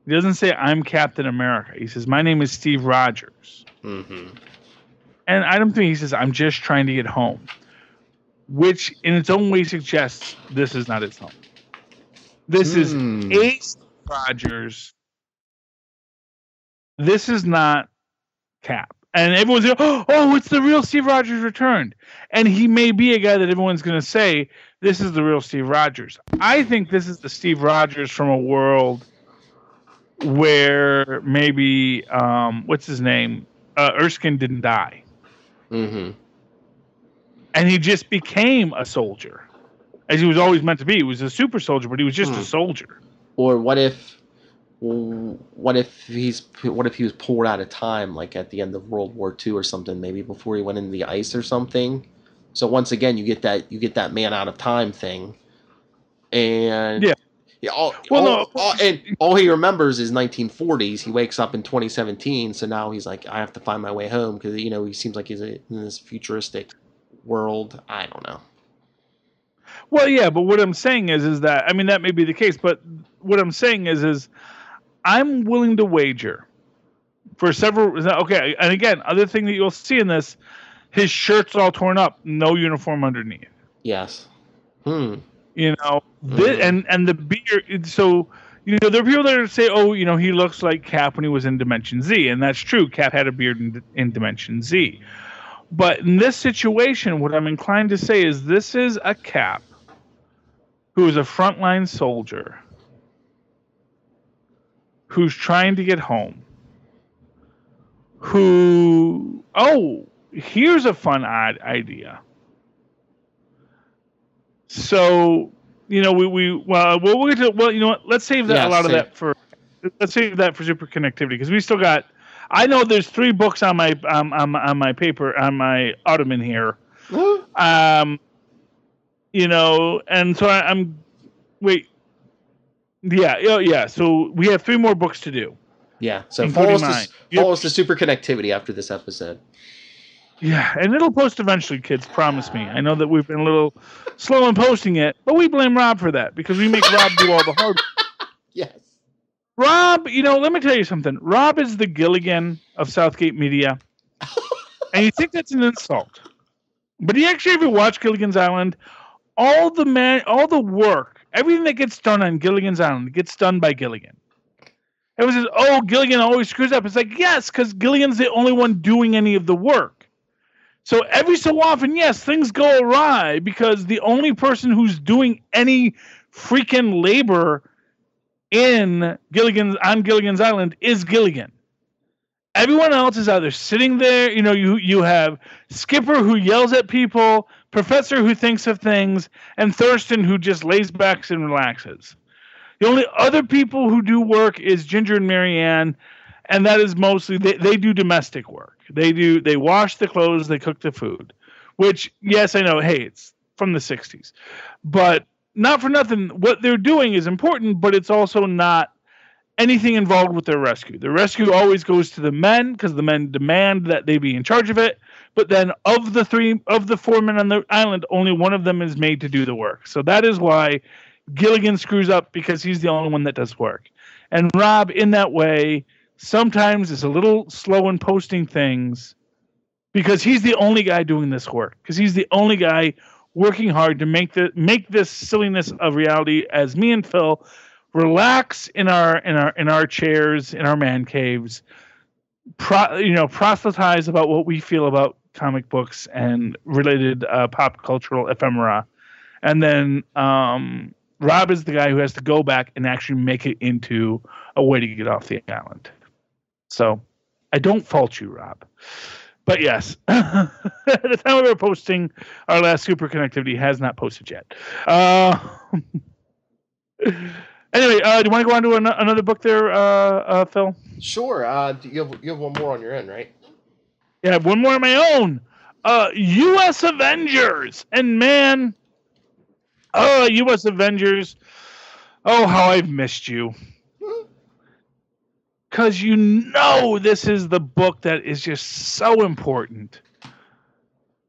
He doesn't say, "I'm Captain America." He says, "My name is Steve Rogers." And I don't think he says, "I'm just trying to get home," which in its own way suggests this is not his home. This is a Rogers, this is not Cap. And everyone's going, oh, it's the real Steve Rogers returned. And he may be a guy that everyone's going to say, this is the real Steve Rogers. I think this is the Steve Rogers from a world where maybe, what's his name? Erskine didn't die. Mm-hmm. And he just became a soldier, as he was always meant to be. He was a super soldier, but he was just a soldier. Or what if he was pulled out of time, like at the end of World War II or something, maybe before he went into the ice or something. So once again, you get that man out of time thing, and all he remembers is 1940s. He wakes up in 2017, so now he's like, I have to find my way home because he seems like he's in this futuristic world. I don't know. Well, yeah, but what I'm saying is that, I mean, that may be the case, but what I'm saying is I'm willing to wager for several. Okay, and again, other thing that you'll see in this, his shirt's all torn up, no uniform underneath. Yes. And the beard. So there are people that say, oh, he looks like Cap when he was in Dimension Z, and that's true. Cap had a beard in Dimension Z, but in this situation, what I'm inclined to say is this is a Cap who is a frontline soldier who's trying to get home, here's a fun, odd idea. So, we'll get to, let's save that, let's save that for super connectivity, because we still got, I know there's 3 books on my, on my paper, on my ottoman here. And so so we have 3 more books to do. Yeah, so follow us to super connectivity after this episode. Yeah, and it'll post eventually, kids, promise me. I know that we've been a little slow in posting it, but we blame Rob for that, because we make Rob do all the hard work. Yes. Rob, let me tell you something. Rob is the Gilligan of Southgate Media, and you think that's an insult. But you actually ever watch Gilligan's Island? All the work, everything that gets done on Gilligan's Island gets done by Gilligan. Everyone says, oh, Gilligan always screws up. It's like, yes, because Gilligan's the only one doing any of the work. So every so often, yes, things go awry because the only person who's doing any freaking labor on Gilligan's Island is Gilligan. Everyone else is either sitting there, you have Skipper who yells at people, Professor who thinks of things, and Thurston who just lays back and relaxes. The only other people who do work is Ginger and Marianne, and that is mostly they do domestic work. They wash the clothes, they cook the food, which, yes, I know, hey, it's from the 60s. But not for nothing, what they're doing is important, but it's also not anything involved with their rescue. The rescue always goes to the men because the men demand that they be in charge of it. But then of the 4 men on the island, only one of them is made to do the work. So that is why Gilligan screws up, because he's the only one that does work. And Rob, in that way, sometimes is a little slow in posting things because he's the only guy doing this work. Because he's the only guy working hard to make this silliness of reality as me and Phil relax in our chairs, in our man caves, proselytize about what we feel about comic books and related pop cultural ephemera. And then Rob is the guy who has to go back and actually make it into a way to get off the island. So I don't fault you, Rob. But yes, at the time we were posting, our last super connectivity has not posted yet. Anyway, do you want to go on to another book there, Phil? Sure. You have one more on your end, right? Yeah, I have one more on my own. U.S. Avengers. And man, U.S. Avengers. Oh, how I've missed you. Because this is the book that is just so important.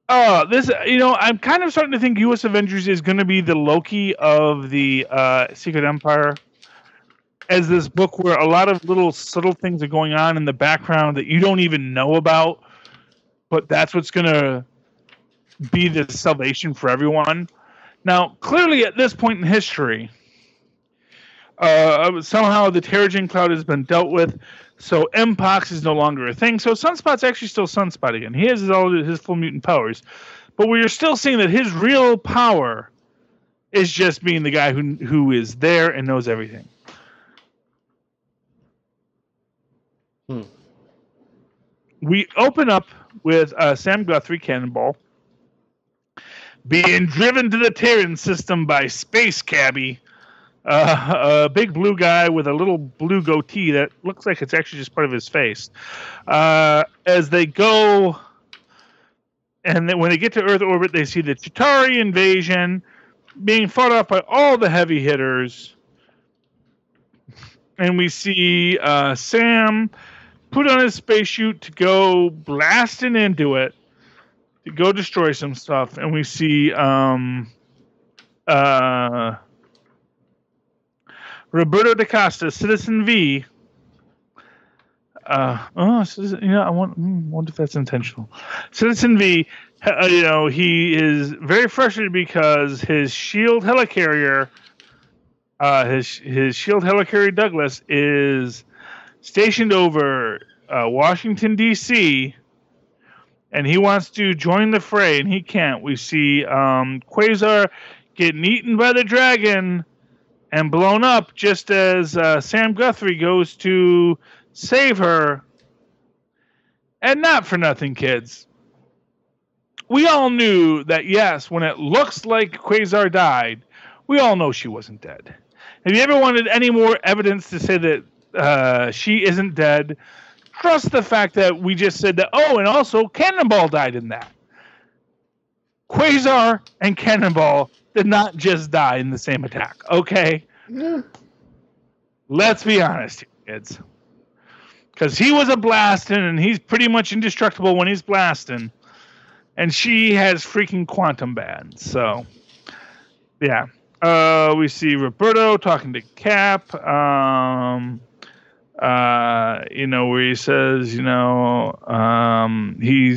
I'm kind of starting to think U.S. Avengers is going to be the Loki of the Secret Empire, as this book where a lot of little subtle things are going on in the background that you don't even know about, but that's what's going to be the salvation for everyone. Now, clearly at this point in history, Somehow the Terrigen cloud has been dealt with, so Mpox is no longer a thing. So Sunspot's actually still Sunspot again. He has all his full mutant powers, but we're still seeing that his real power is just being the guy who is there and knows everything. We open up with Sam Guthrie, Cannonball, being driven to the Terran system by Space Cabbie, a big blue guy with a little blue goatee that looks like it's actually just part of his face. As they go, and then when they get to Earth orbit, they see the Chitauri invasion being fought off by all the heavy hitters. And we see Sam put on his spacesuit to go blasting into it, to go destroy some stuff. And we see Roberto da Costa, Citizen V. I wonder if that's intentional. Citizen V, he is very frustrated because his shield helicarrier, his shield helicarrier Douglas, is stationed over Washington, D.C., and he wants to join the fray, and he can't. We see Quasar getting eaten by the dragon and blown up just as Sam Guthrie goes to save her. And not for nothing, kids. We all knew that, yes, when it looks like Quasar died, we all know she wasn't dead. Have you ever wanted any more evidence to say that she isn't dead? Trust the fact that we just said that, and also Cannonball died in that. Quasar and Cannonball did not just die in the same attack, okay? Yeah. Let's be honest here, kids. Because he was a blasting, and he's pretty much indestructible when he's blasting. And she has freaking quantum bands. So, yeah. We see Roberto talking to Cap. Where he says, he's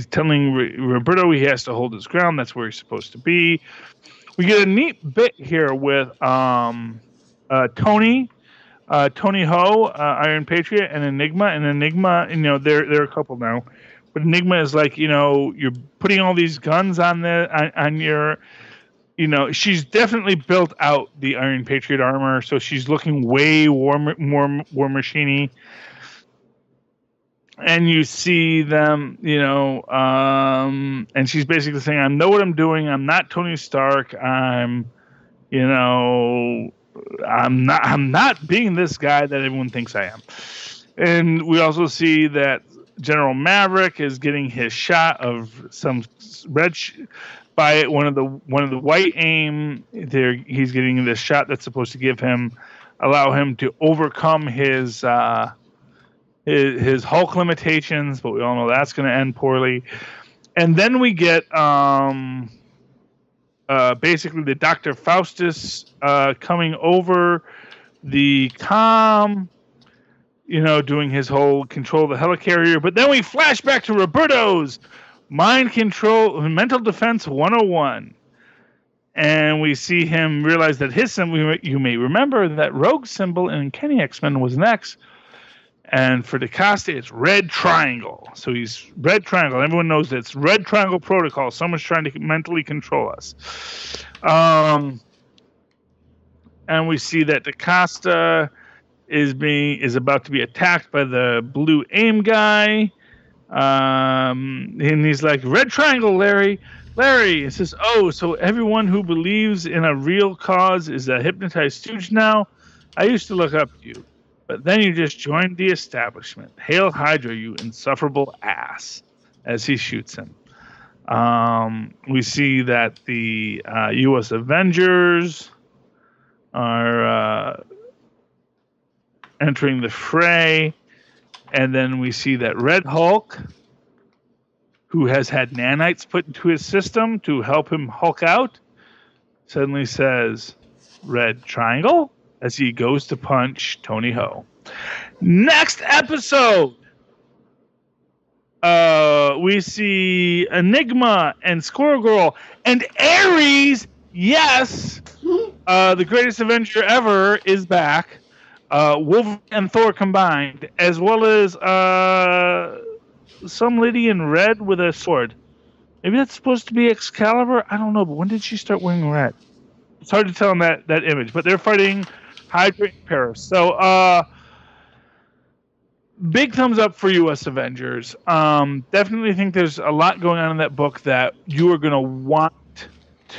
telling Roberto he has to hold his ground. That's where he's supposed to be. We get a neat bit here with Tony Ho, Iron Patriot, and Enigma. And Enigma, they're a couple now. But Enigma is like, you're putting all these guns on your, she's definitely built out the Iron Patriot armor, so she's looking way more war machine-y. And you see them, and she's basically saying, I know what I'm doing. I'm not Tony Stark. I'm not being this guy that everyone thinks I am. And we also see that General Maverick is getting his shot of some red by one of the white aim. There, he's getting this shot that's supposed to allow him to overcome his Hulk limitations, but we all know that's going to end poorly. And then we get basically the Dr. Faustus coming over the comm, doing his whole control of the helicarrier. But then we flash back to Roberto's mental defense 101. And we see him realize that his symbol, you may remember that Rogue's symbol in Kenny X-Men was an X. And for DaCosta, it's red triangle. So he's red triangle. Everyone knows that it's red triangle protocol. Someone's trying to mentally control us. And we see that DaCosta is about to be attacked by the blue aim guy. And he's like, red triangle, Larry. Larry, it says, so everyone who believes in a real cause is a hypnotized stooge now? I used to look up to you. But then you just joined the establishment. Hail Hydra, you insufferable ass, as he shoots him. We see that the U.S. Avengers are entering the fray. And then we see that Red Hulk, who has had nanites put into his system to help him Hulk out, suddenly says, red triangle, as he goes to punch Tony Ho. Next episode, we see Enigma and Squirrel Girl and Ares. Yes, the greatest Avenger ever is back. Wolverine and Thor combined, as well as some lady in red with a sword. Maybe that's supposed to be Excalibur. I don't know, but when did she start wearing red? It's hard to tell in that image. But they're fighting Hydra in Paris. So, big thumbs up for U.S. Avengers. Definitely think there's a lot going on in that book that you are going to want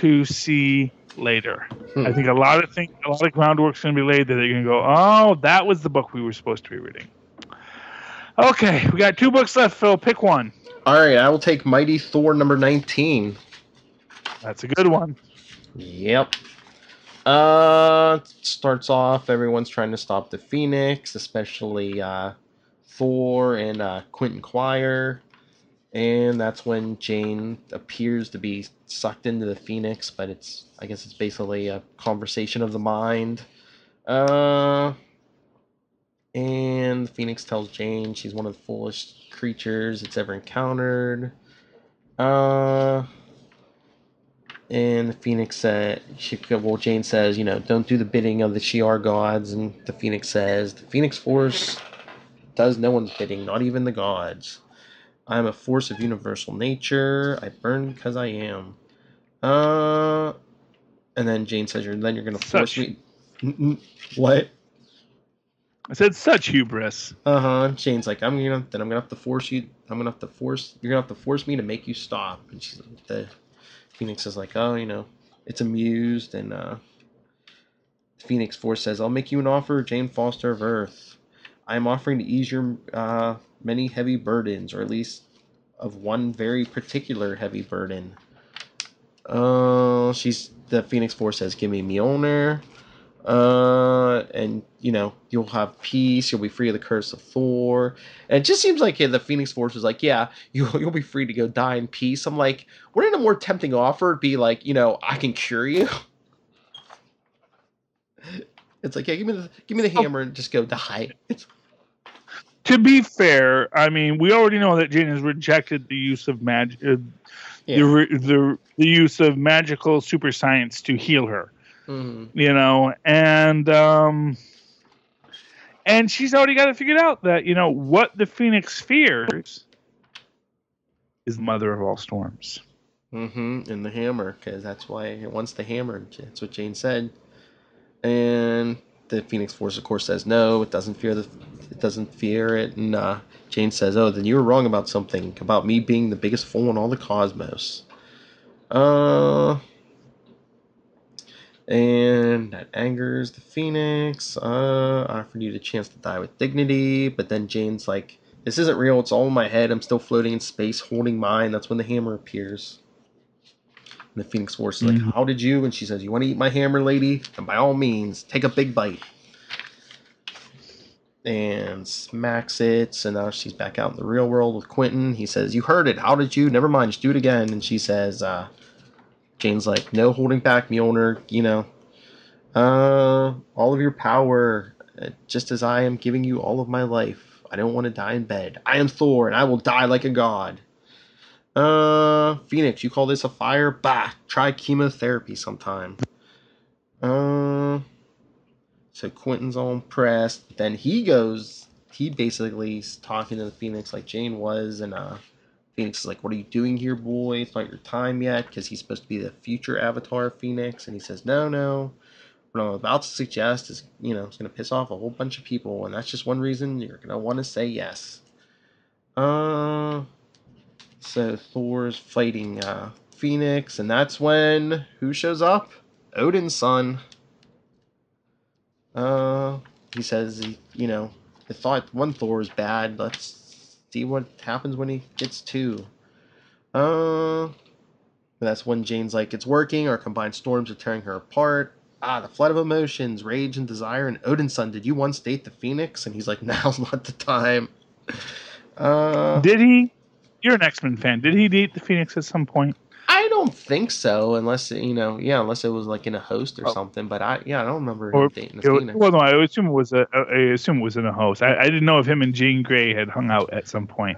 to see later. I think a lot of groundwork's going to be laid that they're going to go, oh, that was the book we were supposed to be reading. Okay, we got 2 books left, Phil. Pick one. All right, I will take Mighty Thor number 19. That's a good one. Yep. Starts off, everyone's trying to stop the Phoenix, especially Thor and Quentin Quire. And that's when Jane appears to be sucked into the Phoenix, but I guess it's basically a conversation of the mind. And the Phoenix tells Jane she's one of the foolish creatures it's ever encountered. And the Phoenix Jane says, don't do the bidding of the Shi'ar gods. And the Phoenix says, the Phoenix Force does no one's bidding, not even the gods. I am a force of universal nature. I burn because I am. And then Jane says, then you're going to force me. What? I said such hubris. Jane's like, I'm gonna have to force you. You're gonna have to force me to make you stop. And the Phoenix is like, oh, it's amused. And the Phoenix Force says, I'll make you an offer, Jane Foster of Earth. I am offering to ease your many heavy burdens, or at least of one very particular heavy burden. The Phoenix Force says, give me Mjolnir. And you'll have peace. You'll be free of the curse of Thor. And it just seems like the Phoenix Force is like, yeah, you'll be free to go die in peace. I'm like, wouldn't a more tempting offer be like, I can cure you? It's like, yeah, give me the hammer and just go die. To be fair, I mean, we already know that Jane has rejected the use of magic, the use of magical super science to heal her. Mm-hmm. And she's already got it figured out that what the Phoenix fears is the mother of all storms. And the hammer, because that's why it wants the hammer. That's what Jane said. And the Phoenix Force, of course, says no. It doesn't fear it. And Jane says, "Oh, then you were wrong about something, about me being the biggest fool in all the cosmos." And that angers the Phoenix. I offered you the chance to die with dignity, but then Jane's like, "This isn't real. It's all in my head. I'm still floating in space, holding mine." That's when the hammer appears. And the Phoenix Force is like, "How did you?" And she says, "You want to eat my hammer, lady? And by all means, take a big bite." And smacks it. So now she's back out in the real world with Quentin. He says, "You heard it. How did you? Never mind. Just do it again." And she says, Jane's like, "No holding back, Mjolnir. All of your power, just as I am giving you all of my life. I don't want to die in bed. I am Thor, and I will die like a god." Phoenix, you call this a fire? Bah, try chemotherapy sometime. So Quentin's all impressed. Then he basically is talking to the Phoenix like Jane was, and Phoenix is like, "What are you doing here, boy? It's not your time yet," because he's supposed to be the future Avatar Phoenix, and he says, No. What I'm about to suggest is, it's going to piss off a whole bunch of people, and that's just one reason you're going to want to say yes. So Thor's fighting Phoenix, and that's when who shows up? Odin's son. He says, I thought one Thor was bad. Let's see what happens when he gets two. That's when Jane's like, "It's working. Our combined storms are tearing her apart. The flood of emotions, rage and desire." And Odin's son, "Did you once date the Phoenix?" And he's like, "Now's not the time." Did he? You're an X-Men fan. Did he date the Phoenix at some point? I don't think so, unless unless it was like in a host or something. But I don't remember him dating the Phoenix. Well, no, I assume it was in a host. I didn't know if him and Jean Grey had hung out at some point.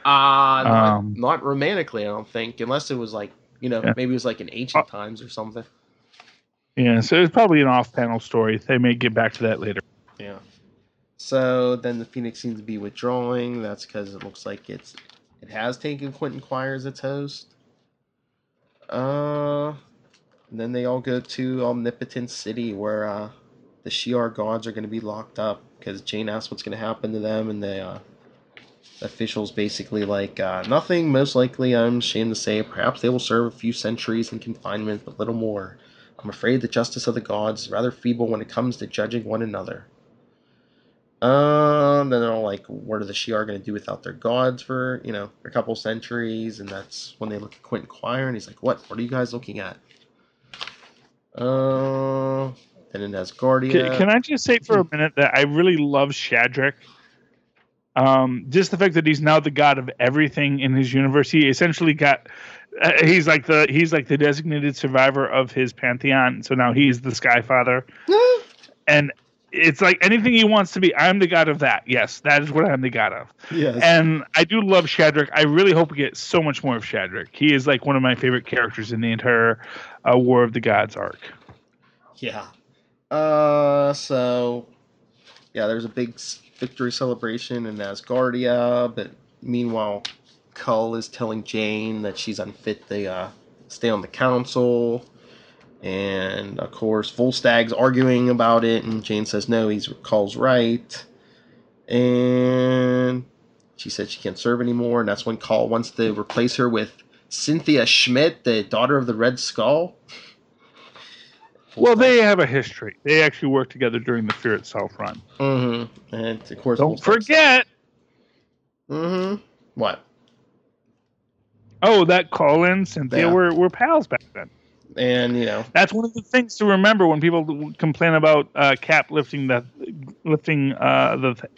Not romantically, I don't think, unless it was like maybe it was like in ancient times or something. Yeah, so it's probably an off-panel story. They may get back to that later. Yeah. So then the Phoenix seems to be withdrawing. That's because it looks like it has taken Quentin Quire as its host. And then they all go to Omnipotent City where the Shi'ar gods are going to be locked up because Jane asks what's going to happen to them, and the officials basically like nothing. Most likely, I'm ashamed to say, perhaps they will serve a few centuries in confinement, but little more. I'm afraid the justice of the gods is rather feeble when it comes to judging one another. Then they're all like, what are the Shi'ar going to do without their gods for, a couple centuries? And that's when they look at Quentin Quire, and he's like, what are you guys looking at? And in Asgardia... Can I just say for a minute that I really love Shadrach? Just the fact that he's now the god of everything in his universe. He essentially got... he's like the designated survivor of his pantheon, so now he's the Sky Father. And it's like anything he wants to be. I'm the god of that. Yes, that is what I'm the god of. Yes. And I do love Shadrach. I really hope we get so much more of Shadrach. He is like one of my favorite characters in the entire War of the Gods arc. Yeah. So... Yeah, there's a big victory celebration in Asgardia, but meanwhile, Cull is telling Jane that she's unfit to stay on the council. And, of course, Volstag's arguing about it, and Jane says, no, Cull's right. And she said she can't serve anymore, and that's when Cull wants to replace her with Cynthia Schmidt, the daughter of the Red Skull. Well, they have a history. They actually worked together during the Fear Itself run. Mm-hmm. And, of course... Don't forget! Mm-hmm. What? Oh, that Cull and Cynthia were pals back then. And that's one of the things to remember when people complain about Cap lifting the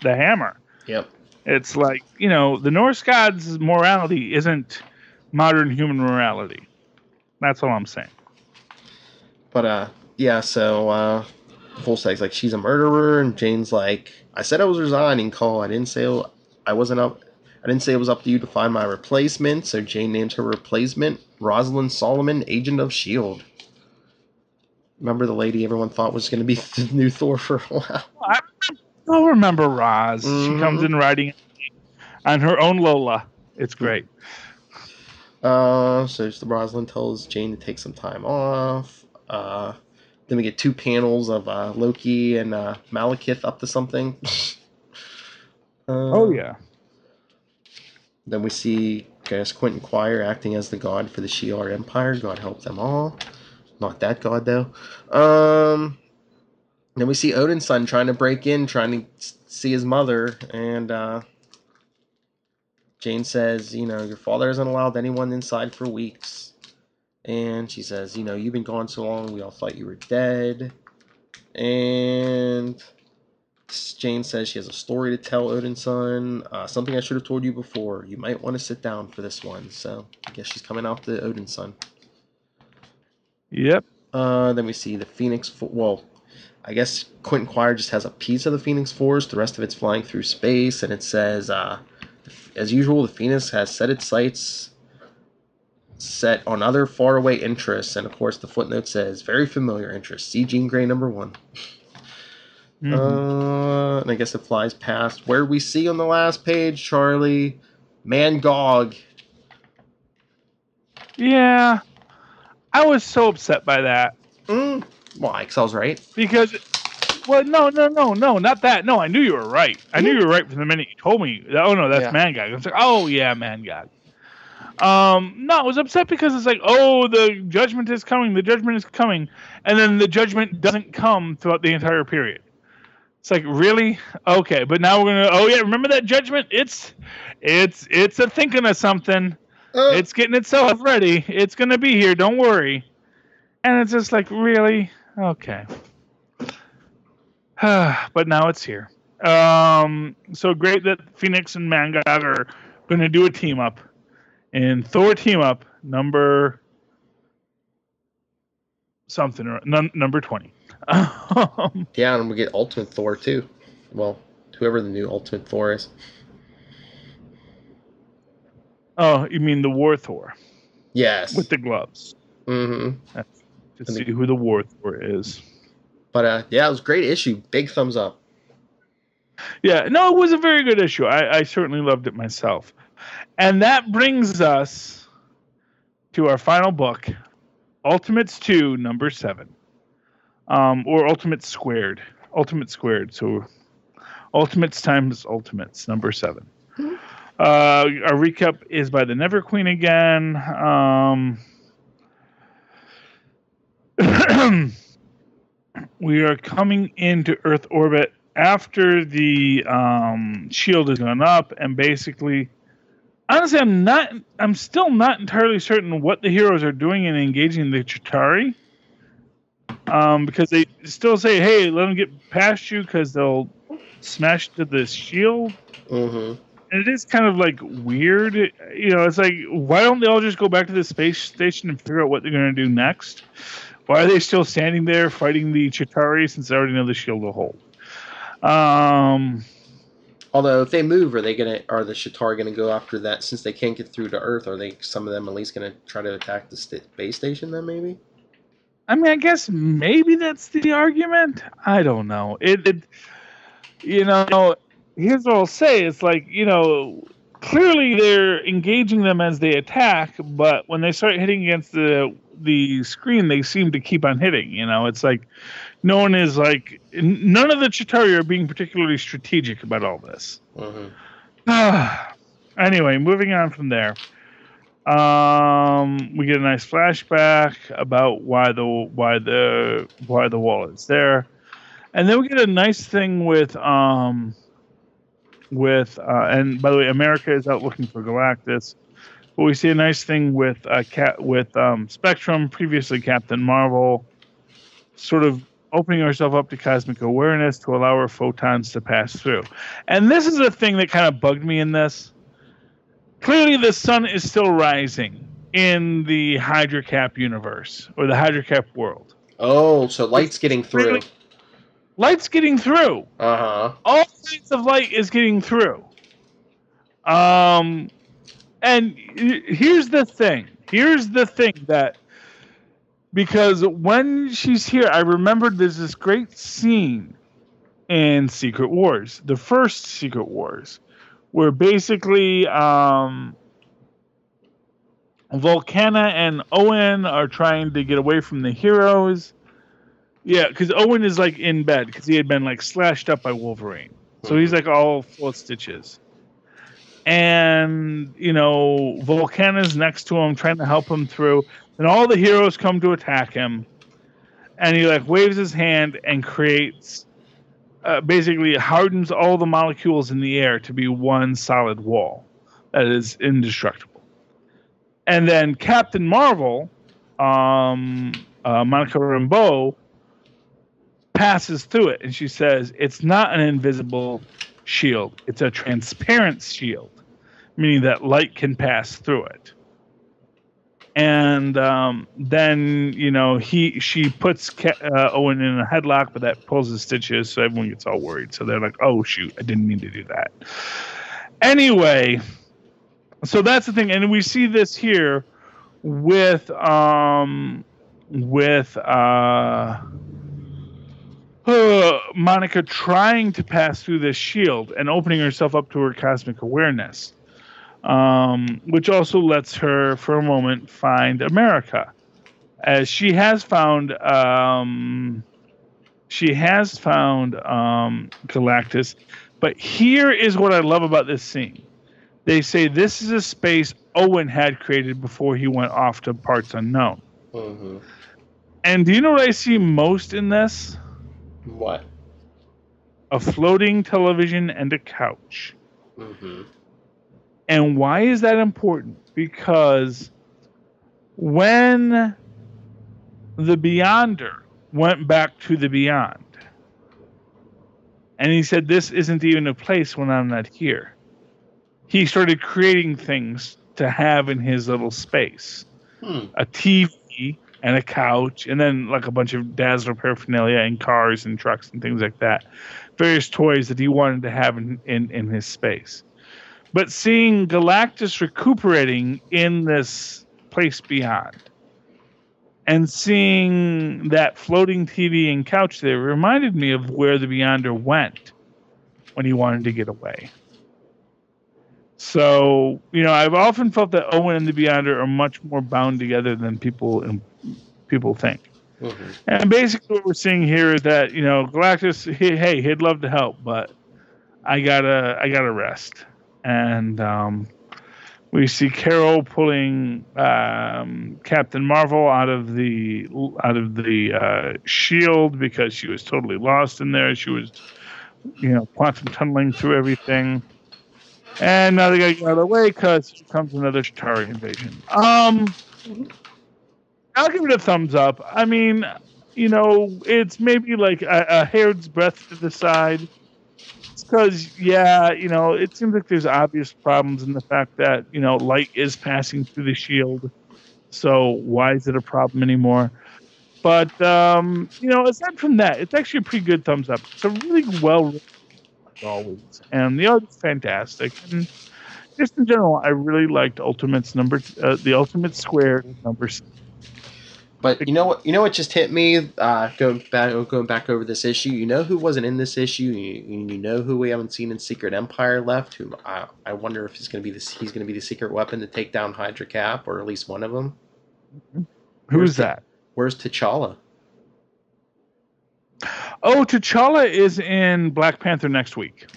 hammer. Yep. It's like the Norse gods' morality isn't modern human morality. That's all I'm saying. But so Volstag's like, she's a murderer, and Jane's like, I said I was resigning, Cull. I didn't say I wasn't up. I didn't say it was up to you to find my replacement, so Jane names her replacement Rosalind Solomon, Agent of S.H.I.E.L.D. Remember the lady everyone thought was going to be the new Thor for a while? I don't remember Roz. Mm-hmm. She comes in riding on her own Lola. It's great. So Rosalind tells Jane to take some time off. Then we get 2 panels of Loki and Malekith up to something. Oh, yeah. Then we see, Quentin Quire acting as the god for the Shi'ar Empire. God help them all. Not that god, though. Then we see Odin's son trying to break in, trying to see his mother. And Jane says, your father hasn't allowed anyone inside for weeks. And she says, you've been gone so long, we all thought you were dead. And... Jane says she has a story to tell Odin's son. Something I should have told you before. You might want to sit down for this one. So I guess she's coming out to Odin's son. Yep. Then we see the Phoenix. Well, I guess Quentin Quire just has a piece of the Phoenix Force. The rest of it's flying through space, and it says, as usual, the Phoenix has set its sights set on other faraway interests, and of course the footnote says very familiar interests. See Jean Grey #1. Mm-hmm. And I guess it flies past where we see on the last page, Charlie, Mangog. Yeah, I was so upset by that. Why? Because I was right. Because, well, no, not that. No, I knew you were right. I knew you were right from the minute you told me. Oh no, that's Mangog. I was like, oh yeah, Mangog. No, I was upset because it's like, oh, the judgment is coming. The judgment is coming, and then the judgment doesn't come throughout the entire period. It's like, really? Okay, but now we're gonna. Oh yeah, remember that judgment? It's a thinking of something. It's getting itself ready. It's gonna be here. Don't worry. And it's just like, really? Okay. But now it's here. So great that Phoenix and Mangog are gonna do a team up, and Thor team up number something or number 20. Yeah, and we get Ultimate Thor too. Well, whoever the new Ultimate Thor is. Oh, you mean the War Thor? Yes. With the gloves. Mm-hmm. To see who the War Thor is. But yeah, it was a great issue. Big thumbs up. Yeah, no, it was a very good issue. I certainly loved it myself. And that brings us to our final book, Ultimates 2, number 7. Or Ultimate Squared. Ultimate Squared. So Ultimates times Ultimates, number 7. Our recap is by the Never Queen again. We are coming into Earth orbit after the shield has gone up, and basically, honestly, I'm still not entirely certain what the heroes are doing in engaging the Chitauri. Because they still say, "Hey, let them get past you," because they'll smash to the shield. Mm-hmm. And it is kind of like weird. It's like, why don't they all just go back to the space station and figure out what they're going to do next? Why are they still standing there fighting the Chitauri since they already know the shield will hold? Although, if they move, are the Chitauri gonna go after that? Since they can't get through to Earth, are some of them at least gonna try to attack the space station? Then maybe. I mean, I guess maybe that's the argument. I don't know. Here's what I'll say. It's like, clearly they're engaging them as they attack, but when they start hitting against the screen, they seem to keep on hitting. It's like none of the Chitauri are being particularly strategic about all this. Mm-hmm. Anyway, moving on from there. We get a nice flashback about why the wall is there, and then we get a nice thing with and by the way, America is out looking for Galactus, but we see a nice thing with Spectrum, previously Captain Marvel, sort of opening herself up to cosmic awareness to allow her photons to pass through. And this is a thing that kind of bugged me in this. Clearly, the sun is still rising in the Hydra Cap universe, or the Hydra Cap world. Oh, so light's getting through. Light's getting through. Uh-huh. All kinds of light is getting through. And here's the thing. That, because when she's here, I remembered there's this great scene in Secret Wars, the first Secret Wars, where basically Volcana and Owen are trying to get away from the heroes. Yeah, because Owen is like in bed because he had been like slashed up by Wolverine. So he's like all full of stitches. And, Volcana's next to him trying to help him through. And all the heroes come to attack him. And he like waves his hand and creates, basically hardens all the molecules in the air to be one solid wall that is indestructible. And then Captain Marvel, Monica Rambeau, passes through it, and she says it's not an invisible shield, it's a transparent shield, meaning that light can pass through it. And then she puts Owen in a headlock, but that pulls his stitches, so everyone gets all worried. So they're like, oh shoot, I didn't mean to do that. Anyway, so that's the thing, and we see this here with Monica trying to pass through this shield and opening herself up to her cosmic awareness, which also lets her, for a moment, find America, as she has found Galactus. But here is what I love about this scene. They say this is a space Owen had created before he went off to parts unknown. Mm-hmm. And do you know what I see most in this? What? A floating television and a couch. Mm-hmm. And why is that important? Because when the Beyonder went back to the Beyond, and he said, this isn't even a place when I'm not here, he started creating things to have in his little space. A TV and a couch, and then like a bunch of Dazzler paraphernalia and cars and trucks and things like that. Various toys that he wanted to have in his space. But seeing Galactus recuperating in this place beyond, and seeing that floating TV and couch there, reminded me of where the Beyonder went when he wanted to get away. So, I've often felt that Owen and the Beyonder are much more bound together than people think. Mm-hmm. And basically what we're seeing here is that, Galactus, hey, he'd love to help, but I gotta rest. And we see Carol pulling Captain Marvel out of the shield because she was totally lost in there. She was, quantum tunneling through everything. And now they gotta get out of the way because here comes another Chitauri invasion. I'll give it a thumbs up. I mean, it's maybe like a hair's breadth to the side. It's because, it seems like there's obvious problems in the fact that, light is passing through the shield. So why is it a problem anymore? But, aside from that, it's actually a pretty good thumbs up. It's a really well written, as always. And the art's fantastic. And just in general, I really liked the Ultimate Square number 6. But you know what just hit me going back over this issue. You know who wasn't in this issue? You know who we haven't seen in Secret Empire left? Who I wonder if he's going to be the secret weapon to take down Hydra Cap, or at least one of them. Who's that? Where's T'Challa? Oh, T'Challa is in Black Panther next week.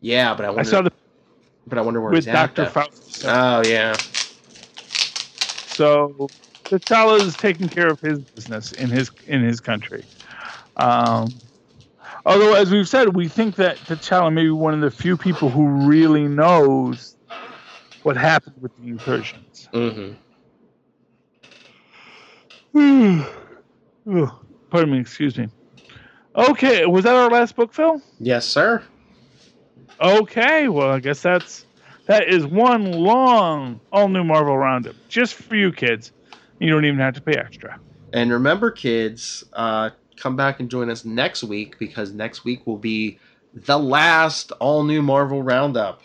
Yeah, but I wonder where with he's at. Dr. Faust. Oh yeah. So T'Challa is taking care of his business in his country. Although, as we've said, we think that T'Challa may be one of the few people who really knows what happened with the incursions. Mm-hmm. Pardon me, excuse me. Okay, was that our last book, Phil? Yes, sir. Okay, well, I guess that is one long all-new Marvel Roundup, just for you kids. You don't even have to pay extra. And remember, kids, come back and join us next week, because next week will be the last all-new Marvel Roundup.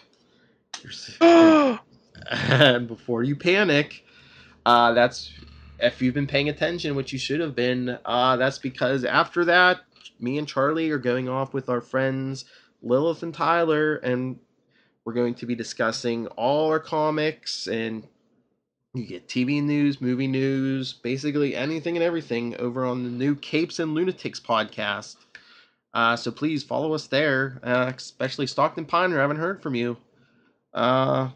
And before you panic, that's... if you've been paying attention, which you should have been, that's because after that, me and Charlie are going off with our friends Lilith and Tyler, and we're going to be discussing all our comics, and you get TV news, movie news, basically anything and everything over on the new Capes and Lunatics podcast. So please follow us there, especially Stockton Piner. I haven't heard from you. So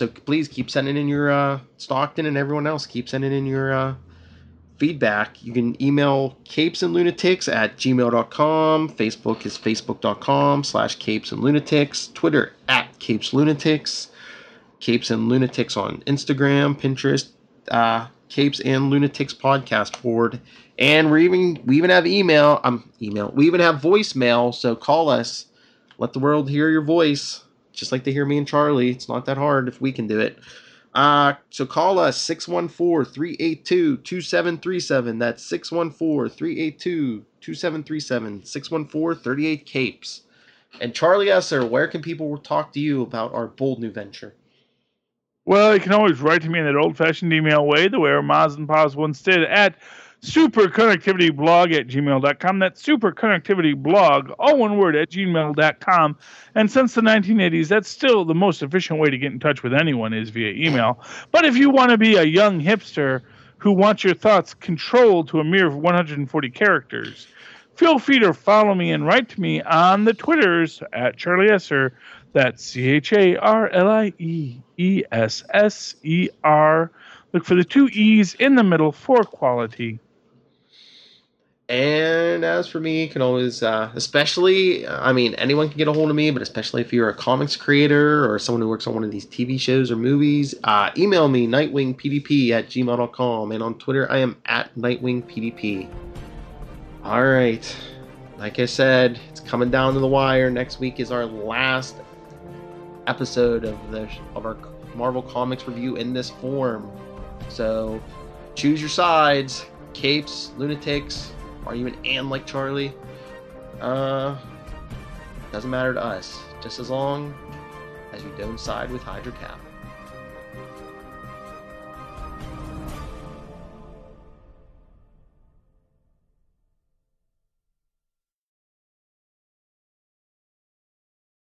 please keep sending in your Stockton, and everyone else, keep sending in your feedback. You can email capesandlunatics@gmail.com. Facebook is facebook.com/capesandlunatics. Twitter @capeslunatics. Capes and Lunatics on Instagram, Pinterest, Capes and Lunatics podcast board. And we even have email. We even have voicemail, so call us. Let the world hear your voice. Just like to hear me and Charlie. It's not that hard if we can do it. So call us, 614-382-2737. That's 614-382-2737. 614-38-CAPES. And Charlie Esser, where can people talk to you about our bold new venture? Well, you can always write to me in that old-fashioned email way, the way our Maz and Paz once did, at superconnectivityblog@gmail.com. That's superconnectivityblog, all one word, @gmail.com. And since the 1980s, that's still the most efficient way to get in touch with anyone is via email. But if you want to be a young hipster who wants your thoughts controlled to a mere 140 characters, feel free to follow me and write to me on the Twitters at Charlie Esser. That's CharlieEsser. Look for the 2 E's in the middle for quality. And as for me, you can always, anyone can get a hold of me, but especially if you're a comics creator or someone who works on one of these TV shows or movies, email me, nightwingpdp@gmail.com. And on Twitter, I am @nightwingpdp. All right. Like I said, it's coming down to the wire. Next week is our last episode of our Marvel Comics review in this form. So choose your sides. Capes, Lunatics, or even and like Charlie. Doesn't matter to us. Just as long as you don't side with Hydra Cap.